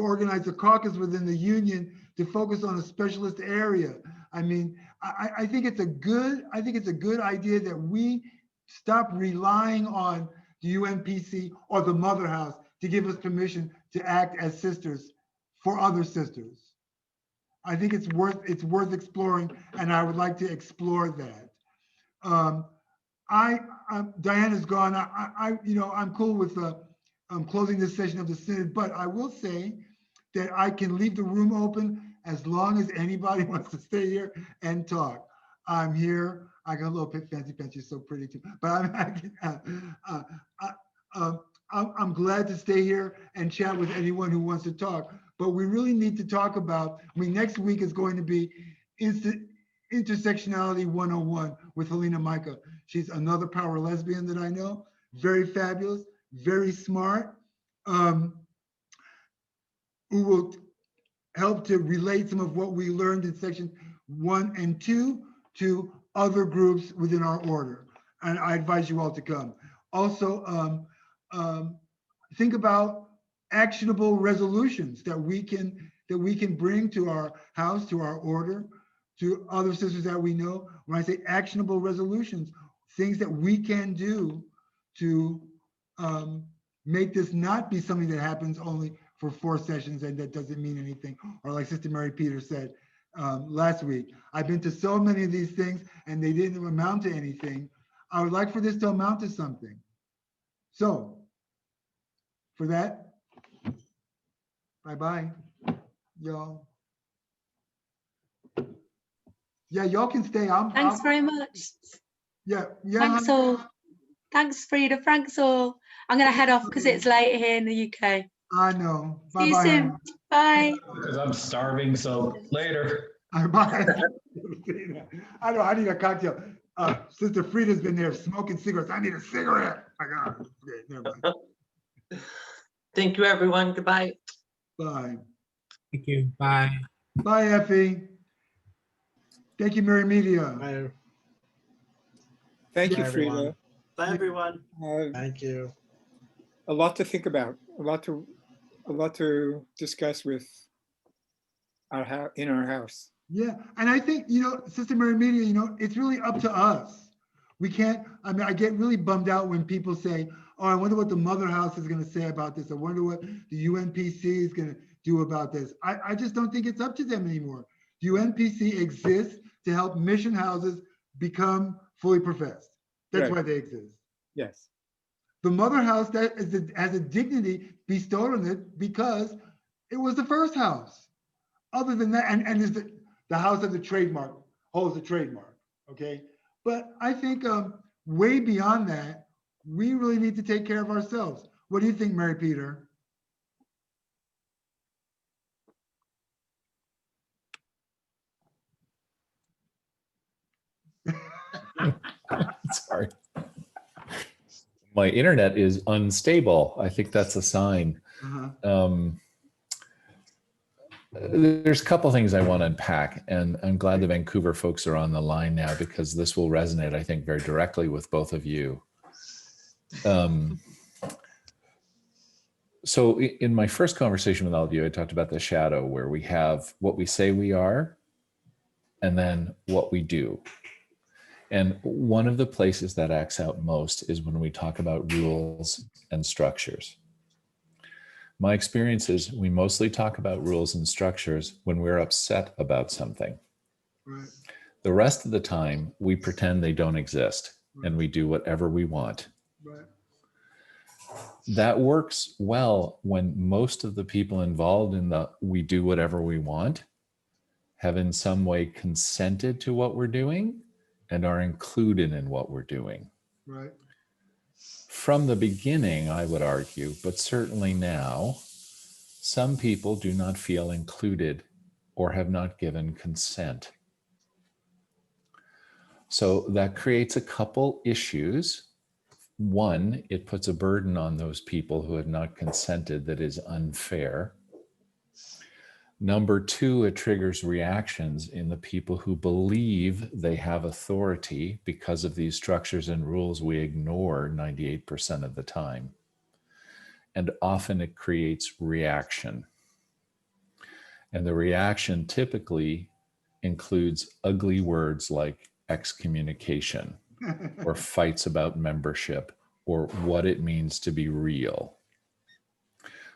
organize a caucus within the union to focus on a specialist area. I mean, I think it's a good idea that we stop relying on the UNPC or the Mother House to give us permission to act as sisters for other sisters. I think it's worth exploring, and I would like to explore that. Diana's gone. I'm cool with closing this session of the Synod, but I will say that I can leave the room open as long as anybody wants to stay here and talk. I'm here. I got a little fancy pants. You're so pretty too. But I'm glad to stay here and chat with anyone who wants to talk. But we really need to talk about, next week is going to be Intersectionality 101 with Helena Micah. She's another power lesbian that I know, very fabulous, very smart, who will help to relate some of what we learned in section 1 and 2 to other groups within our order. And I advise you all to come. Also, think about actionable resolutions that we can bring to our house, to our order, to other sisters that we know. When I say actionable resolutions, things that we can do to make this not be something that happens only for 4 sessions and that doesn't mean anything. Or like Sister Mary Peter said last week, I've been to so many of these things and they didn't amount to anything. I would like for this to amount to something. So for that, bye-bye, y'all. Yeah, y'all can stay. Thanks very much. Yeah. Thanks all. Thanks, Frida. Thanks all. I'm going to head off because it's late here in the UK. I know. Bye-bye. See you soon. Bye. Because I'm starving, so later. Bye. I know, I need a cocktail. Sister Frida's been there smoking cigarettes. I need a cigarette. My God. Okay, never mind. Thank you, everyone. Goodbye. Bye. Thank you. Bye. Bye, Effie. Thank you, Mary Media. Bye. Thank you, Bye, Frida. everyone. Bye, everyone. Thank you. A lot to think about, a lot to discuss with in our house. Yeah, and I think, Sister Mary Media, it's really up to us. We can't, I get really bummed out when people say, oh, I wonder what the Mother House is going to say about this. I wonder what the UNPC is going to do about this. I just don't think it's up to them anymore. The UNPC exists to help mission houses become fully professed. That's why they exist. Yes. The Mother House has a dignity bestowed on it because it was the first house. Other than that, and is the house of the trademark, holds the trademark, okay? But I think way beyond that, we really need to take care of ourselves. What do you think, Mary Peter? Sorry. My internet is unstable. I think that's a sign. There's a couple things I want to unpack, and I'm glad the Vancouver folks are on the line now because this will resonate, I think, very directly with both of you. So in my first conversation with all of you, I talked about the shadow, where we have what we say we are and then what we do. And one of the places that acts out most is when we talk about rules and structures. My experience is we mostly talk about rules and structures when we're upset about something. Right. The rest of the time, we pretend they don't exist and we do whatever we want. Right. That works well when most of the people involved in the we do whatever we want have in some way consented to what we're doing and are included in what we're doing. Right. From the beginning, I would argue, but certainly now, some people do not feel included or have not given consent. So that creates a couple issues. One, it puts a burden on those people who have not consented that is unfair. Number two, it triggers reactions in the people who believe they have authority because of these structures and rules we ignore 98% of the time. And often it creates reaction. And the reaction typically includes ugly words like excommunication or fights about membership or what it means to be real.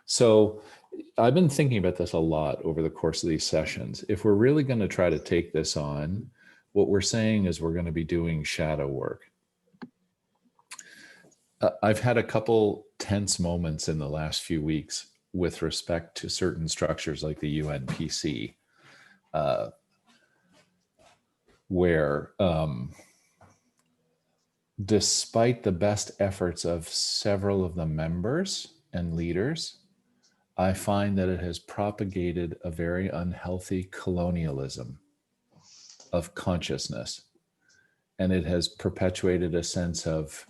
So I've been thinking about this a lot over the course of these sessions. If we're really going to try to take this on, what we're saying is we're going to be doing shadow work. I've had a couple tense moments in the last few weeks with respect to certain structures like the UNPC, where despite the best efforts of several of the members and leaders, I find that it has propagated a very unhealthy colonialism of consciousness. And it has perpetuated a sense of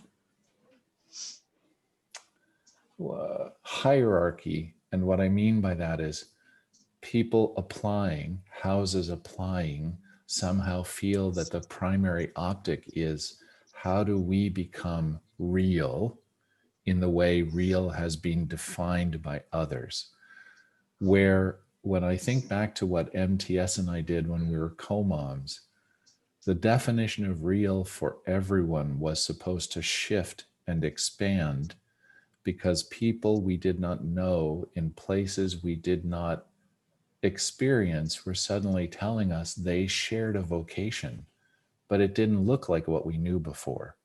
hierarchy. And what I mean by that is people applying, houses applying, somehow feel that the primary optic is how do we become real in the way real has been defined by others, where when I think back to what MTS and I did when we were co-moms, the definition of real for everyone was supposed to shift and expand because people we did not know in places we did not experience were suddenly telling us they shared a vocation, but it didn't look like what we knew before.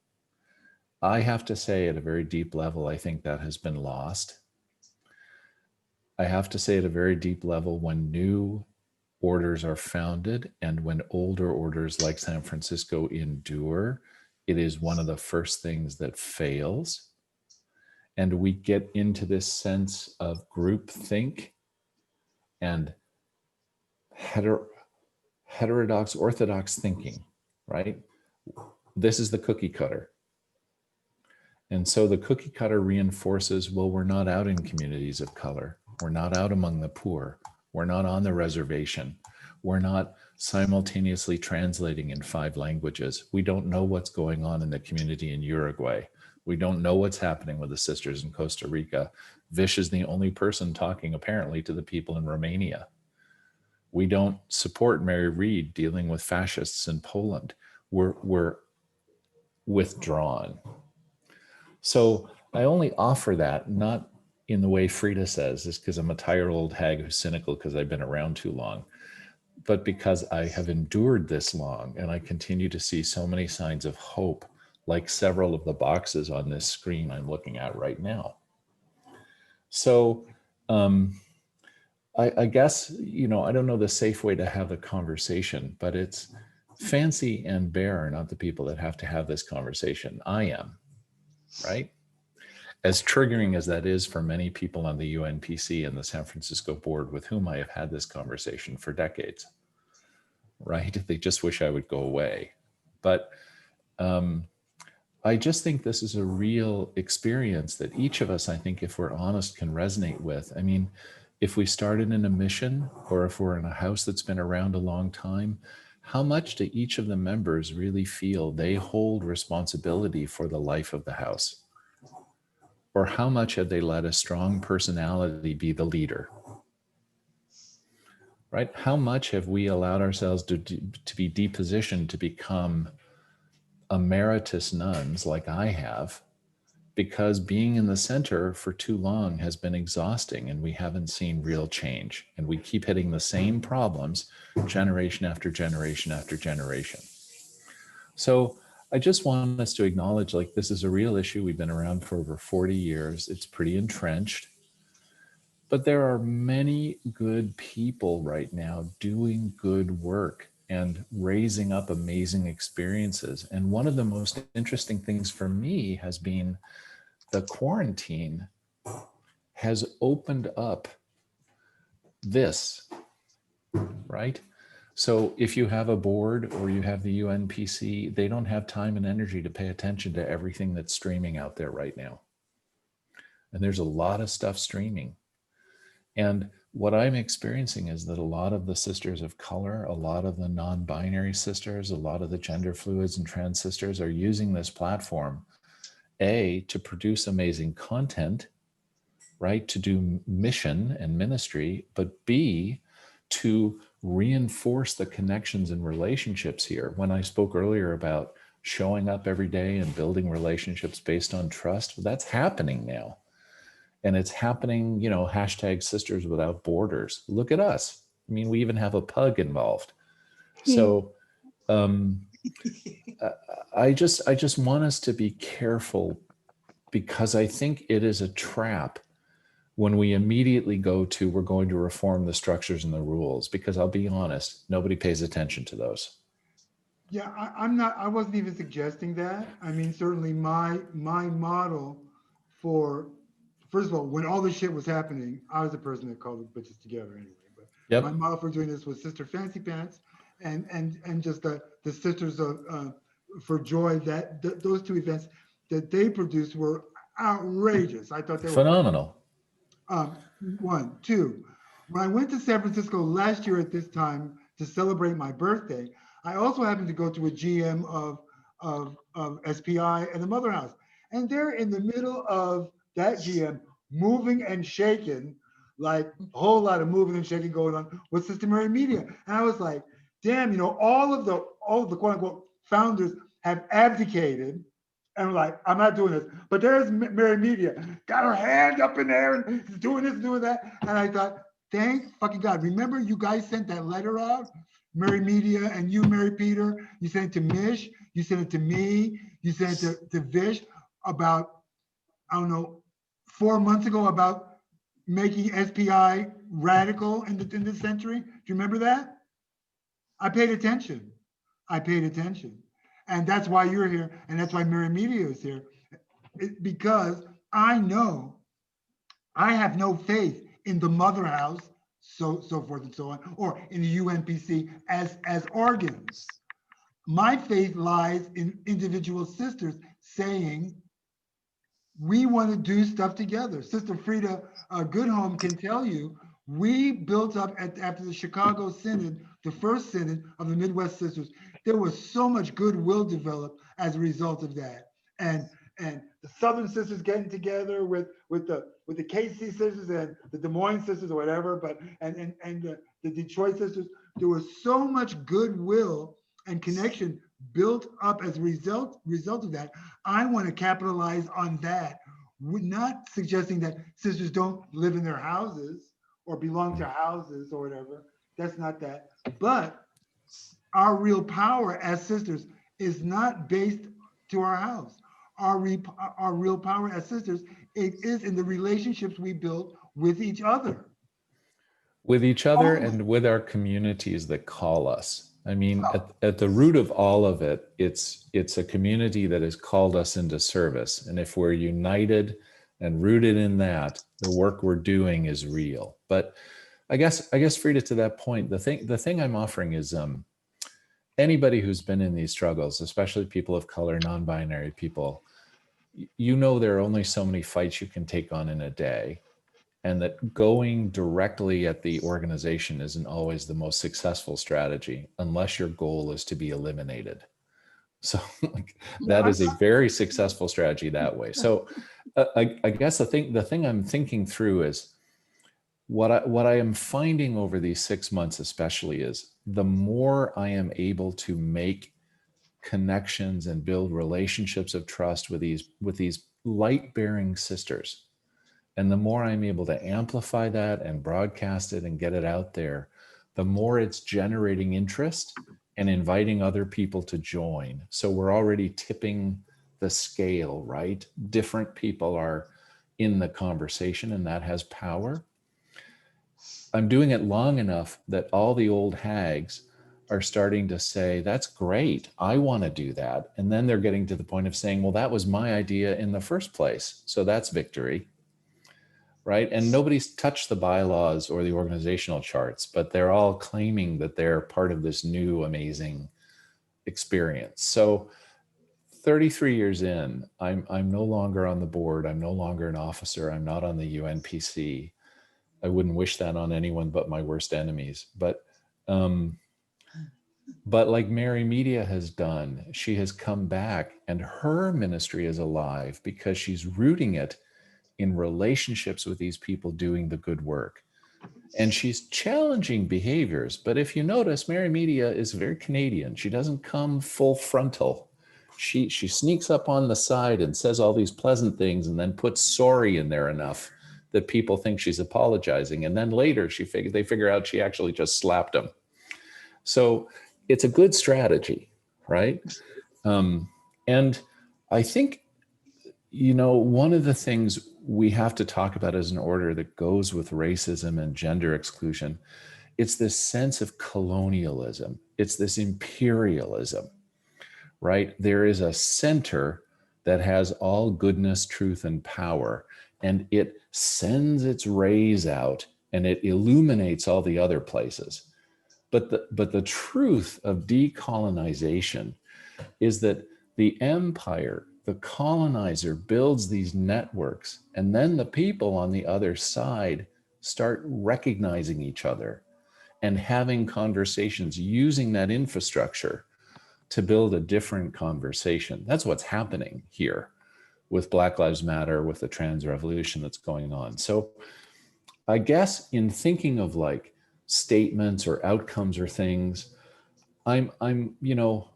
I have to say, at a very deep level, I think that has been lost. I have to say, at a very deep level, when new orders are founded and when older orders like San Francisco endure, it is one of the first things that fails. And we get into this sense of groupthink and heterodox, orthodox thinking, right? This is the cookie cutter. And so the cookie cutter reinforces, well, we're not out in communities of color. We're not out among the poor. We're not on the reservation. We're not simultaneously translating in 5 languages. We don't know what's going on in the community in Uruguay. We don't know what's happening with the sisters in Costa Rica. Vish is the only person talking apparently to the people in Romania. We don't support Mary Reed dealing with fascists in Poland. We're withdrawn. So I only offer that, not in the way Frida says, just because I'm a tired old hag who's cynical because I've been around too long, but because I have endured this long and I continue to see so many signs of hope, like several of the boxes on this screen I'm looking at right now. So I guess, you know, I don't know the safe way to have a conversation, but it's Fancy and Bear are not the people that have to have this conversation. I am, right? As triggering as that is for many people on the UNPC and the San Francisco board with whom I have had this conversation for decades, right? They just wish I would go away. But I just think this is a real experience that each of us, I think, if we're honest, can resonate with. I mean, if we started in a mission or if we're in a house that's been around a long time, how much do each of the members really feel they hold responsibility for the life of the house? Or how much have they let a strong personality be the leader? Right? How much have we allowed ourselves to be depositioned to become emeritus nuns like I have, because being in the center for too long has been exhausting and we haven't seen real change. And we keep hitting the same problems generation after generation after generation. So I just want us to acknowledge, like, this is a real issue. We've been around for over 40 years. It's pretty entrenched. But there are many good people right now doing good work and raising up amazing experiences. And one of the most interesting things for me has been the quarantine has opened up this, right? So if you have a board or you have the UNPC, they don't have time and energy to pay attention to everything that's streaming out there right now. And there's a lot of stuff streaming. And what I'm experiencing is that a lot of the sisters of color, a lot of the non-binary sisters, a lot of the gender fluids and trans sisters are using this platform, A, to produce amazing content, right? To do mission and ministry, but B, to reinforce the connections and relationships here. When I spoke earlier about showing up every day and building relationships based on trust, that's happening now. And it's happening, you know, hashtag Sisters Without Borders. Look at us. I mean, we even have a pug involved. So I just want us to be careful, because I think it is a trap when we immediately go to, we're going to reform the structures and the rules, because I'll be honest, nobody pays attention to those. Yeah, I wasn't even suggesting that. I mean, certainly my model for, first of all, when all this shit was happening, I was the person that called the bitches together anyway. But yep. My model for doing this was Sister Fancy Pants and just the Sisters of for Joy. Those two events that they produced were outrageous. I thought they were phenomenal. One, two. When I went to San Francisco last year at this time to celebrate my birthday, I also happened to go to a GM of SPI and the Mother House, and they're in the middle of that GM moving and shaking like a whole lot of moving and shaking going on with Sister Mary Media. And I was like, damn, you know, all of the quote unquote founders have abdicated and like, I'm not doing this. But there's Mary Media, got her hand up in there and is doing this, doing that. And I thought, thank fucking God. Remember you guys sent that letter out? Mary Media and you, Mary Peter, you sent it to Mish, you sent it to me, you sent it to Vish about, I don't know, 4 months ago about making SPI radical in this century. Do you remember that? I paid attention. I paid attention. And that's why you're here. And that's why Mary Media is here. Because I know I have no faith in the mother house, so forth and so on, or in the UNPC as organs. My faith lies in individual sisters saying, we want to do stuff together. Sister Frida Goodhome can tell you, we built up after the Chicago Synod, the first synod of the Midwest Sisters. There was so much goodwill developed as a result of that, and the Southern Sisters getting together with the KC Sisters and the Des Moines Sisters or whatever, but and the Detroit Sisters. There was so much goodwill and connection built up as a result of that. I want to capitalize on that. We're not suggesting that sisters don't live in their houses or belong to houses or whatever. That's not that. But our real power as sisters is not based to our house. Our real power as sisters, it is in the relationships we build with each other. With each other and with our communities that call us. I mean, at the root of all of it, it's a community that has called us into service. And if we're united and rooted in that, the work we're doing is real. But I guess Frida, to that point, the thing I'm offering is anybody who's been in these struggles, especially people of color, non-binary people, you know there are only so many fights you can take on in a day. And that going directly at the organization isn't always the most successful strategy unless your goal is to be eliminated. So that is a very successful strategy that way. So I guess the thing I'm thinking through is what I am finding over these 6 months especially is the more I am able to make connections and build relationships of trust with these light-bearing sisters, and the more I'm able to amplify that and broadcast it and get it out there, the more it's generating interest and inviting other people to join. So we're already tipping the scale, right? Different people are in the conversation and that has power. I'm doing it long enough that all the old hags are starting to say, that's great, I want to do that. And then they're getting to the point of saying, well, that was my idea in the first place. So that's victory. Right? And nobody's touched the bylaws or the organizational charts, but they're all claiming that they're part of this new amazing experience. So 33 years in, I'm no longer on the board. I'm no longer an officer. I'm not on the UNPC. I wouldn't wish that on anyone but my worst enemies. But like Mary Media has done, she has come back and her ministry is alive because she's rooting it in relationships with these people doing the good work. And she's challenging behaviors. But if you notice, Mary Media is very Canadian. She doesn't come full frontal. She sneaks up on the side and says all these pleasant things and then puts sorry in there enough that people think she's apologizing. And then later they figure out she actually just slapped him. So it's a good strategy, right? And I think, you know, one of the things we have to talk about as an order that goes with racism and gender exclusion, it's this sense of colonialism. It's this imperialism, right? There is a center that has all goodness, truth, and power, and it sends its rays out and it illuminates all the other places. But the truth of decolonization is that the empire, the colonizer, builds these networks, and then the people on the other side start recognizing each other and having conversations using that infrastructure to build a different conversation. That's what's happening here with Black Lives Matter, with the trans revolution that's going on. So I guess in thinking of like statements or outcomes or things, you know,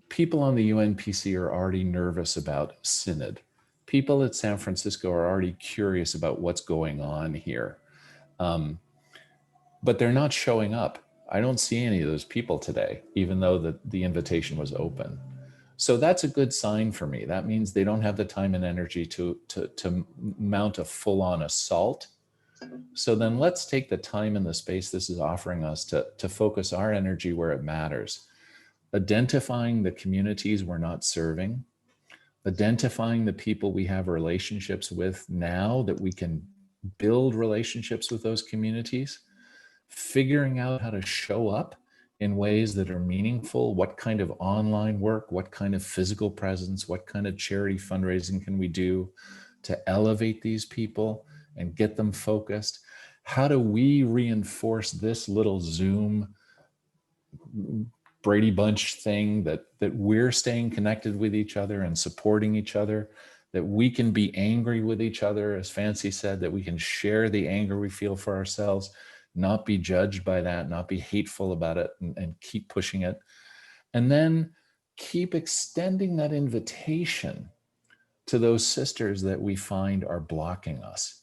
people on the UNPC are already nervous about Synod. People at San Francisco are already curious about what's going on here. But they're not showing up. I don't see any of those people today, even though the invitation was open. So that's a good sign for me. That means they don't have the time and energy to mount a full-on assault. So then let's take the time and the space this is offering us to focus our energy where it matters. Identifying the communities we're not serving, identifying the people we have relationships with now that we can build relationships with those communities, figuring out how to show up in ways that are meaningful. What kind of online work, what kind of physical presence, what kind of charity fundraising can we do to elevate these people and get them focused? How do we reinforce this little Zoom Brady Bunch thing that we're staying connected with each other and supporting each other, that we can be angry with each other, as Fancy said, that we can share the anger we feel for ourselves, not be judged by that, not be hateful about it, and keep pushing it. And then keep extending that invitation to those sisters that we find are blocking us.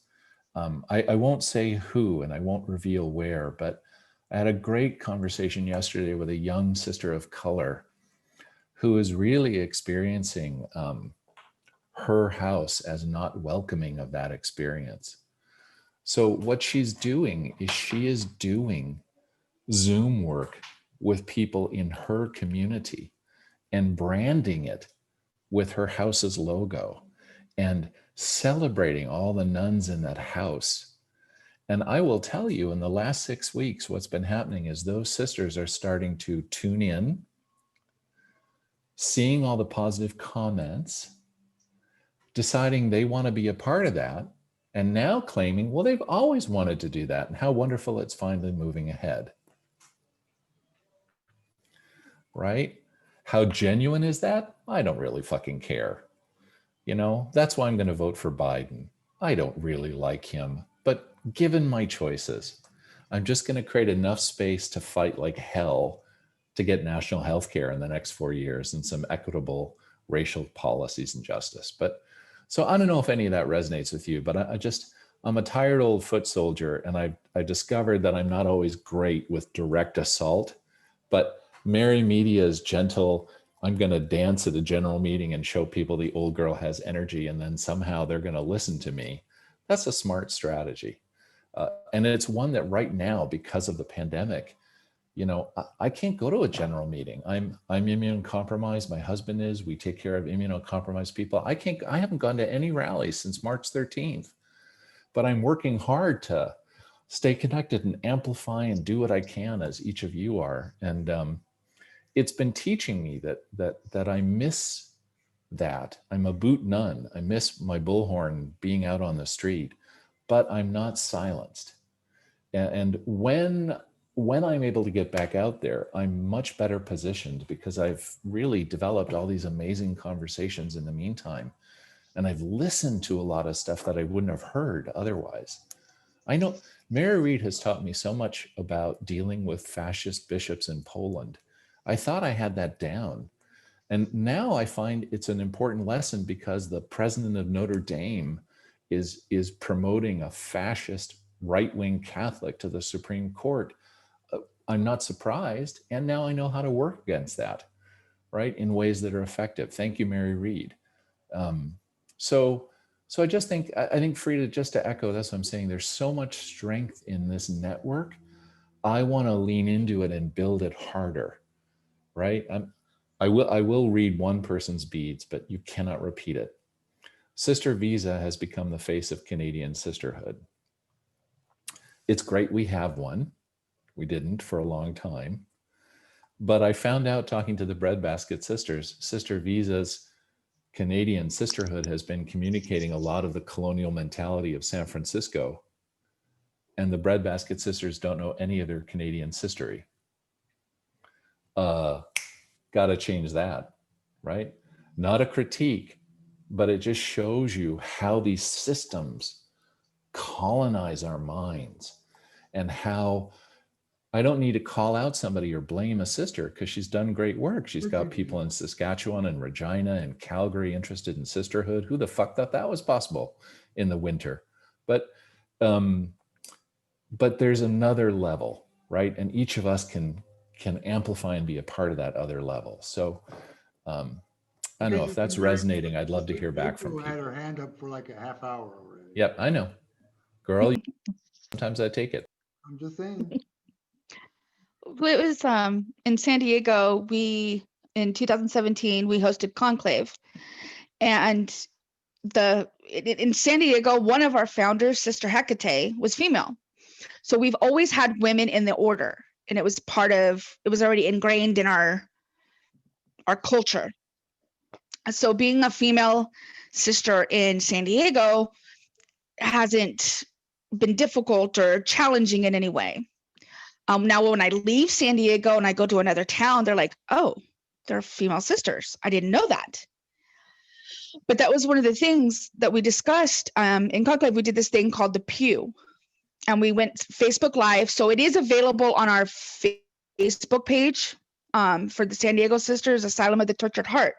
I won't say who and I won't reveal where, but I had a great conversation yesterday with a young sister of color who is really experiencing her house as not welcoming of that experience. So what she's doing is she is doing Zoom work with people in her community and branding it with her house's logo and celebrating all the nuns in that house. And I will tell you, in the last 6 weeks, what's been happening is those sisters are starting to tune in, seeing all the positive comments, deciding they want to be a part of that, and now claiming, well, they've always wanted to do that, and how wonderful it's finally moving ahead. Right? How genuine is that? I don't really fucking care. You know, that's why I'm going to vote for Biden. I don't really like him, but given my choices, I'm just going to create enough space to fight like hell to get national health care in the next 4 years and some equitable racial policies and justice. But so I don't know if any of that resonates with you, but I'm a tired old foot soldier, and I discovered that I'm not always great with direct assault, but Mary Media's gentle, I'm going to dance at a general meeting and show people the old girl has energy, and then somehow they're going to listen to me. That's a smart strategy. And it's one that right now, because of the pandemic, you know, I can't go to a general meeting. I'm immune compromised. My husband is. We take care of immunocompromised people. I haven't gone to any rallies since March 13th, but I'm working hard to stay connected and amplify and do what I can, as each of you are. And it's been teaching me that I miss that. I'm a boot nun. I miss my bullhorn being out on the street, but I'm not silenced. And when I'm able to get back out there, I'm much better positioned because I've really developed all these amazing conversations in the meantime. And I've listened to a lot of stuff that I wouldn't have heard otherwise. I know Mary Reed has taught me so much about dealing with fascist bishops in Poland. I thought I had that down. And now I find it's an important lesson because the president of Notre Dame is promoting a fascist right-wing Catholic to the Supreme Court. I'm not surprised. And now I know how to work against that, right? In ways that are effective. Thank you, Mary Reed. So I just think, I think Frida, just to echo, that's what I'm saying. There's so much strength in this network. I want to lean into it and build it harder, right? I will read one person's beads, but you cannot repeat it. Sister Visa has become the face of Canadian sisterhood. It's great we have one. We didn't for a long time. But I found out talking to the Breadbasket sisters, Sister Visa's Canadian sisterhood has been communicating a lot of the colonial mentality of San Francisco. And the Breadbasket sisters don't know any of their Canadian sistery. Got to change that, right? Not a critique, but it just shows you how these systems colonize our minds, and how I don't need to call out somebody or blame a sister because she's done great work. She's got people in Saskatchewan and Regina and Calgary interested in sisterhood. Who the fuck thought that was possible in the winter? But there's another level, right? And each of us can amplify and be a part of that other level. So I don't know if that's resonating. I'd love to hear back from April had people. her hand up for like a half hour already. Yep, I know. Girl, sometimes I take it. I'm just saying. It was in San Diego, in 2017 we hosted Conclave, and in San Diego, one of our founders, Sister Hecate, was female. So we've always had women in the order, and it was already ingrained in our culture. So being a female sister in San Diego hasn't been difficult or challenging in any way. Now, when I leave San Diego and I go to another town, they're like, oh, they're female sisters. I didn't know that. But that was one of the things that we discussed in Conclave. We did this thing called the Pew, and we went Facebook Live. So it is available on our Facebook page for the San Diego Sisters, Asylum of the Tortured Heart.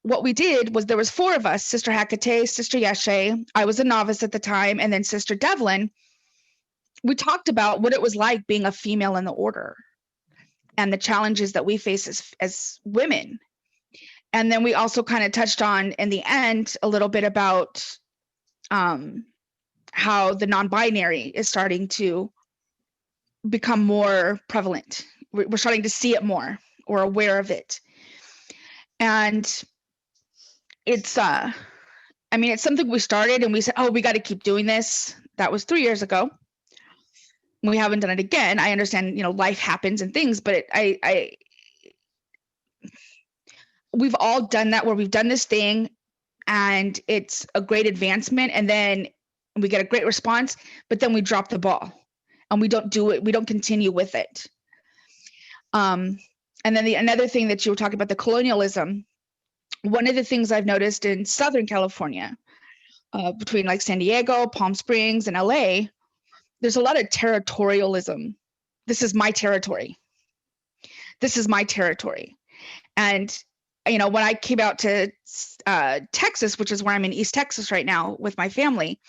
What we did was there was 4 of us, Sister Hecate, Sister Yeshe, I was a novice at the time, and then Sister Devlin. We talked about what it was like being a female in the order and the challenges that we face as women. And then we also kind of touched on in the end a little bit about how the non-binary is starting to become more prevalent. We're starting to see it more or aware of it. And it's it's something we started and we said, oh, we got to keep doing this. That was 3 years ago. We haven't done it again. I understand, life happens and things, but we've all done that where we've done this thing and it's a great advancement, and then we get a great response, but then we drop the ball and we don't do it. We don't continue with it. And then another thing that you were talking about, the colonialism. One of the things I've noticed in Southern California, between like San Diego, Palm Springs, and LA, there's a lot of territorialism. This is my territory. This is my territory. And, when I came out to Texas, which is where I'm in East Texas right now with my family.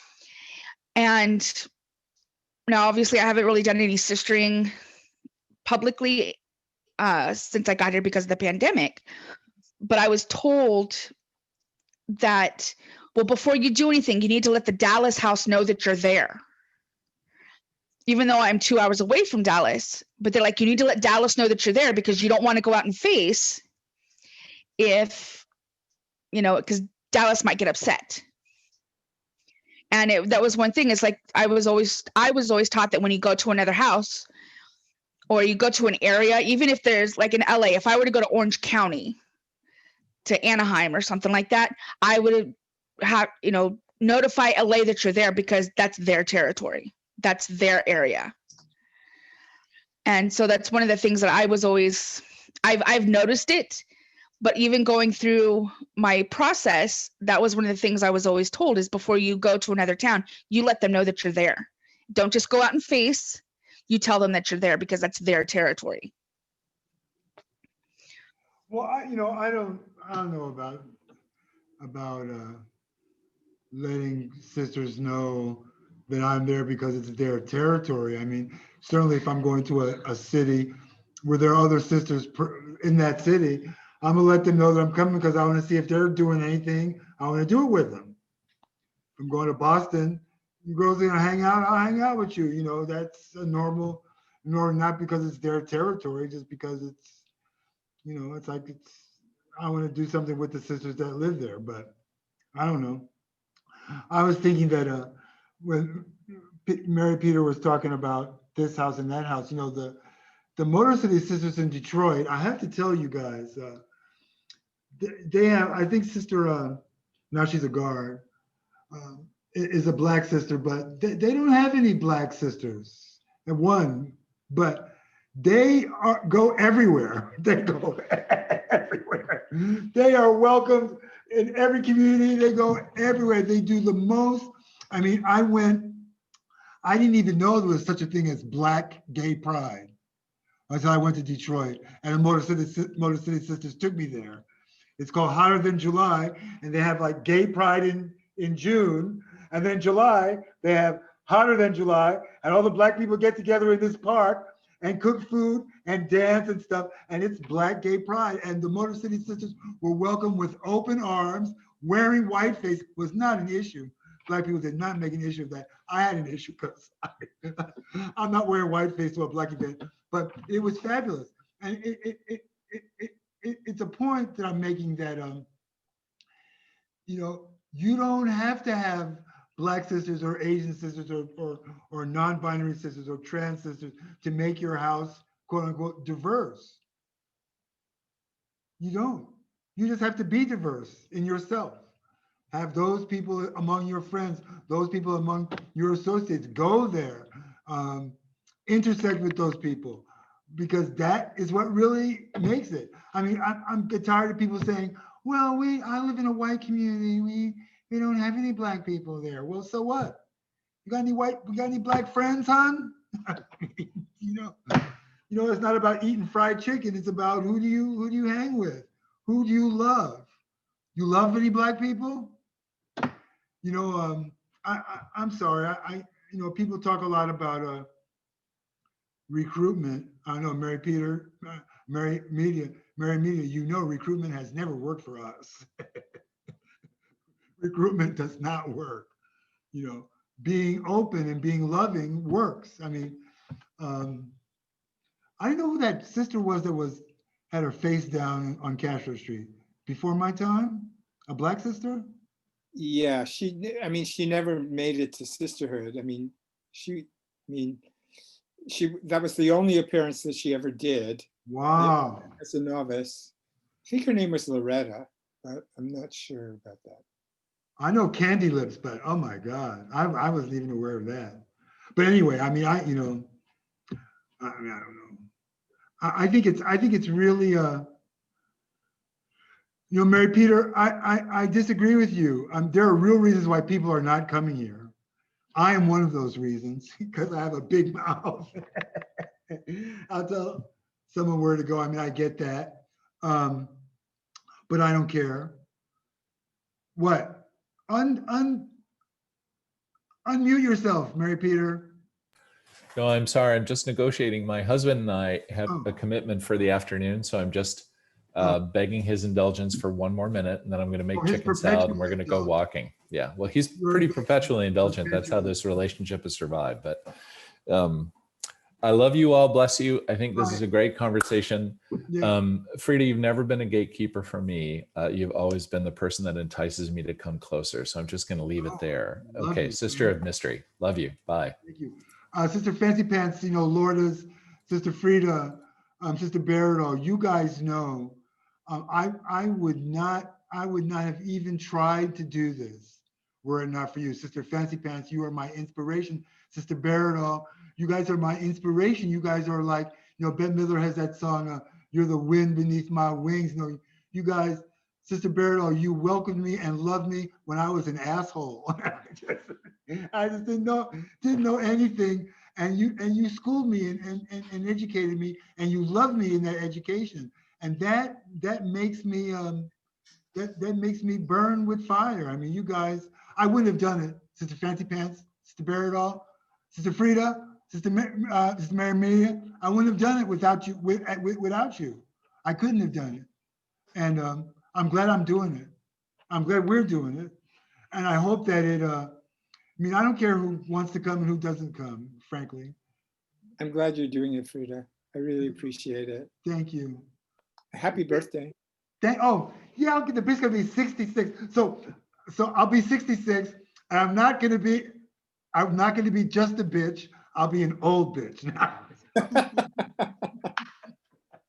And now, obviously, I haven't really done any sistering publicly since I got here because of the pandemic. But I was told that, well, before you do anything, you need to let the Dallas house know that you're there. Even though I'm 2 hours away from Dallas, but they're like, you need to let Dallas know that you're there because you don't want to go out and face because Dallas might get upset. And that was one thing. It's like, I was always taught that when you go to another house or you go to an area, even if there's like in LA, if I were to go to Orange County to Anaheim or something like that, I would have, notify LA that you're there because that's their territory. That's their area. And so that's one of the things that I was always, I've noticed it, but even going through my process, that was one of the things I was always told is before you go to another town, you let them know that you're there. Don't just go out and face, you tell them that you're there because that's their territory. Well, I don't know about letting sisters know that I'm there because it's their territory. I mean, certainly if I'm going to a city where there are other sisters in that city, I'm gonna let them know that I'm coming because I want to see if they're doing anything. I want to do it with them. If I'm going to Boston, you girls are gonna hang out, I'll hang out with you. That's a normal, not because it's their territory, just because it's, it's like I want to do something with the sisters that live there, but I don't know. I was thinking that when Mary Peter was talking about this house and that house, the Motor City Sisters in Detroit, I have to tell you guys, they have, I think Sister, now she's a guard, is a Black sister, but they don't have any Black sisters. But they go everywhere. They go everywhere. They are welcomed in every community. They go everywhere. They do the most I mean, I didn't even know there was such a thing as Black Gay Pride until I went to Detroit, and the Motor City Sisters took me there. It's called Hotter Than July, and they have like Gay Pride in June, and then July they have Hotter Than July, and all the Black people get together in this park and cook food and dance and stuff, and it's Black Gay Pride. And the Motor City Sisters were welcomed with open arms. Wearing whiteface was not an issue. Black people did not make an issue of that. I had an issue because I'm not wearing whiteface to a Black event, but it was fabulous. And it's a point that I'm making that, you know, you don't have to have Black sisters or Asian sisters or non-binary sisters or trans sisters to make your house, quote unquote, diverse. You don't. You just have to be diverse in yourself. Have those people among your friends, those people among your associates, go there, intersect with those people, because that is what really makes it. I mean, I'm tired of people saying, well, I live in a white community. We don't have any Black people there. Well, so what? You got any Black friends, hon? you know, it's not about eating fried chicken. It's about who do you hang with? Who do you love? You love any Black people? You know, I'm sorry. You know, people talk a lot about recruitment. I know Mary Media, you know, recruitment has never worked for us. Recruitment does not work. You know, being open and being loving works. I mean, I didn't know who that sister was that had her face down on Castro Street before my time. A Black sister? Yeah, she never made it to sisterhood. I mean, that was the only appearance that she ever did. Wow. As a novice. I think her name was Loretta, but I'm not sure about that. I know Candy Lips, but oh my God, I wasn't even aware of that. But anyway, I mean, I don't know. I think it's really you know, Mary Peter, I disagree with you. There are real reasons why people are not coming here. I am one of those reasons because I have a big mouth. I'll tell someone where to go. I mean, I get that, but I don't care. What? Unmute yourself, Mary Peter. No, I'm sorry. I'm just negotiating. My husband and I have a commitment for the afternoon, so I'm just begging his indulgence for one more minute, and then I'm going to make chicken salad, and we're going to go walking. Yeah, well, he's pretty perpetually indulgent. That's how this relationship has survived. But I love you all. Bless you. I think this is a great conversation. Frida, you've never been a gatekeeper for me. You've always been the person that entices me to come closer. So I'm just going to leave it there. Okay, Sister of Mystery. Love you. Bye. Thank you. Sister Fancy Pants, you know, Lourdes, Sister Frida, Sister Baradol, you guys know, I would not have even tried to do this were it not for you. Sister Fancy Pants, you are my inspiration. Sister Baradol, you guys are my inspiration. You guys are like, you know, Bette Midler has that song, You're the Wind Beneath My Wings. You know, you guys, Sister Baradol, you welcomed me and loved me when I was an asshole. I just didn't know anything. And you schooled me and educated me, and you loved me in that education. And that makes me that makes me burn with fire. I mean, you guys, I wouldn't have done it. Sister Fancy Pants, Sister Baradol, Sister Frida, Sister Mary Media, I wouldn't have done it without you. Without you, I couldn't have done it. And I'm glad I'm doing it. I'm glad we're doing it. And I hope that it. I mean, I don't care who wants to come and who doesn't come, frankly. I'm glad you're doing it, Frida. I really appreciate it. Thank you. Happy birthday. Oh, yeah, I'll get the bitch gonna be 66. So I'll be 66, and I'm not gonna be just a bitch. I'll be an old bitch now.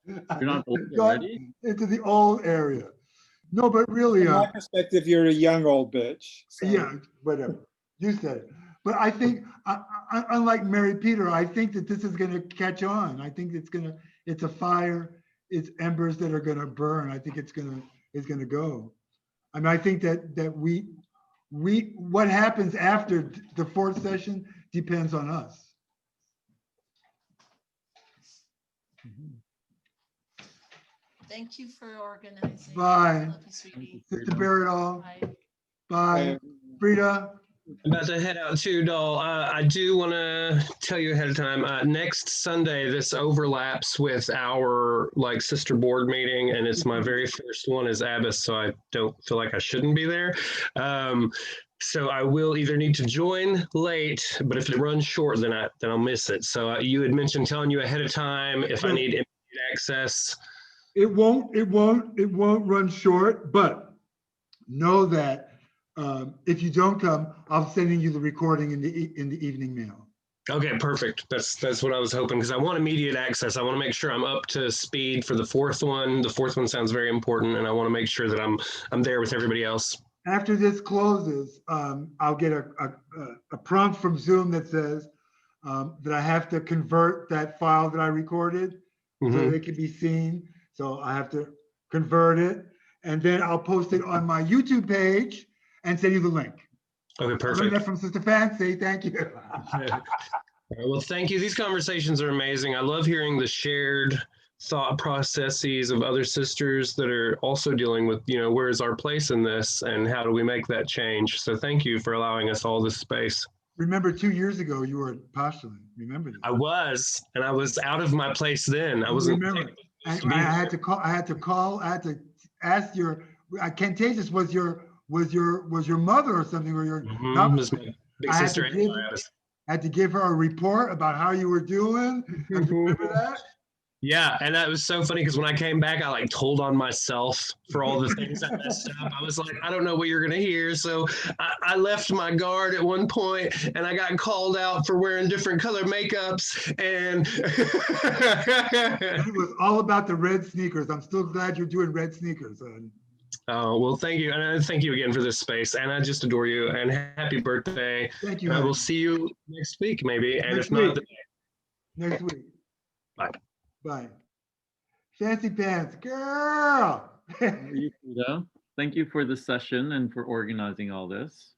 You're not old already? Into the old area. No, but really, from my perspective, you're a young old bitch. So. Yeah, whatever. You said it. But I think, unlike Mary Peter, I think that this is going to catch on. I think it's a fire. It's embers that are going to burn. I think it's going to go. I mean, I think that what happens after the fourth session depends on us. Thank you for organizing. Bye. Love you, sweetie. Sister Barrett all. Bye. Bye. Frida. I'm about to head out too, Doll. I do want to tell you ahead of time. Next Sunday, this overlaps with our sister board meeting, and it's my very first one as Abbess, so I don't feel like I shouldn't be there. So I will either need to join late, but if it runs short, then I'll miss it. So you had mentioned telling you ahead of time if I need immediate access. It won't run short, but know that if you don't come, I'm sending you the recording in the evening mail. Okay, perfect. That's what I was hoping, because I want immediate access. I want to make sure I'm up to speed for the fourth one. The fourth one sounds very important, and I want to make sure that I'm there with everybody else. After this closes, I'll get a prompt from Zoom that says that I have to convert that file that I recorded so that it can be seen. So I have to convert it, and then I'll post it on my YouTube page and send you the link. Okay, I learned perfect. that from Sister Fancy. Thank you. All right, well, thank you. These conversations are amazing. I love hearing the shared thought processes of other sisters that are also dealing with, where is our place in this and how do we make that change? So thank you for allowing us all this space. Remember 2 years ago, you were postuling. Remember that? I was out of my place then. I wasn't. Remember, I had to ask Cantasis was your mother or something, or your Miss my big sister. I had to give her a report about how you were doing. Remember that? Yeah, and that was so funny because when I came back, I told on myself for all the things I messed up. I was like, I don't know what you're gonna hear. So I left my guard at one point, and I got called out for wearing different color makeups. And it was all about the red sneakers. I'm still glad you're doing red sneakers. Oh, well, thank you. And thank you again for this space. And I just adore you. And happy birthday. Thank you. And I will see you next week, maybe. And Next if not, week. Next week. Bye. Bye. Fancy Pants, girl. Thank you for the session and for organizing all this.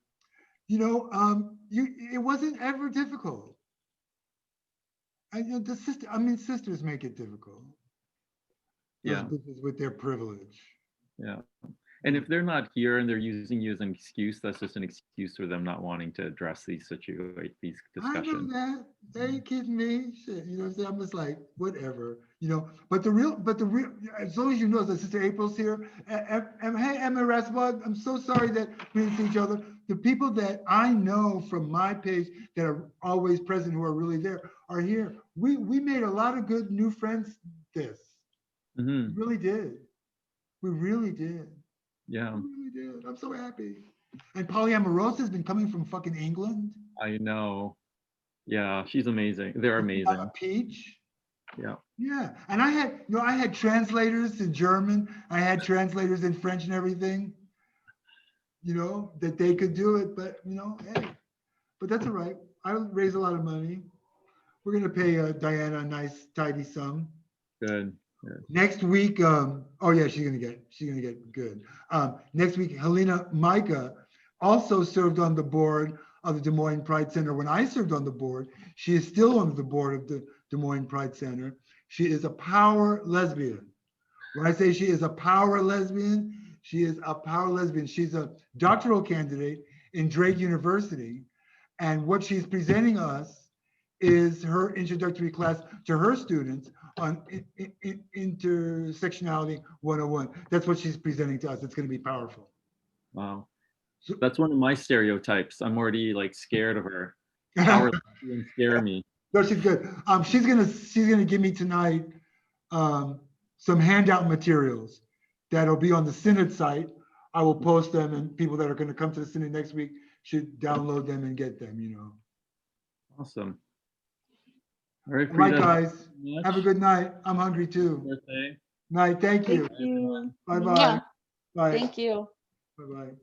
It wasn't ever difficult. Sisters make it difficult. Yeah. This is with their privilege. Yeah. And if they're not here and they're using you as an excuse, that's just an excuse for them not wanting to address these discussions. I know that. They ain't kidding me. Shit, you know what I'm saying? I'm just like, whatever, But the real, as long as you know that Sister April's here, and hey, Emma Rasbod, I'm so sorry that we didn't see each other. The people that I know from my page that are always present, who are really there, are here. We made a lot of good new friends. We really did. We really did. Yeah. We really did. I'm so happy. And Polyamorosa has been coming from fucking England. I know. Yeah, she's amazing. They're amazing. Peach. Yeah. Yeah. And I had translators in German. I had translators in French and everything, that they could do it. But, hey, but that's all right. I raise a lot of money. We're going to pay Diana a nice, tidy sum. Good. Next week, she's gonna get good. Next week, Helena Micah also served on the board of the Des Moines Pride Center. When I served on the board, she is still on the board of the Des Moines Pride Center. She is a power lesbian. When I say she is a power lesbian, she is a power lesbian. She's a doctoral candidate in Drake University, and what she's presenting us is her introductory class to her students on Intersectionality 101. That's what she's presenting to us. It's going to be powerful. Wow. That's one of my stereotypes. I'm already scared of her. Power doesn't scare me. No, she's good. She's gonna give me tonight some handout materials that'll be on the Synod site. I will post them, and people that are going to come to the Synod next week should download them and get them. Awesome. All right, Frida, guys. Have a good night. I'm hungry too. Birthday. Night. Thank you. Thank you. Bye-bye. Yeah. Bye. Thank you. Bye-bye.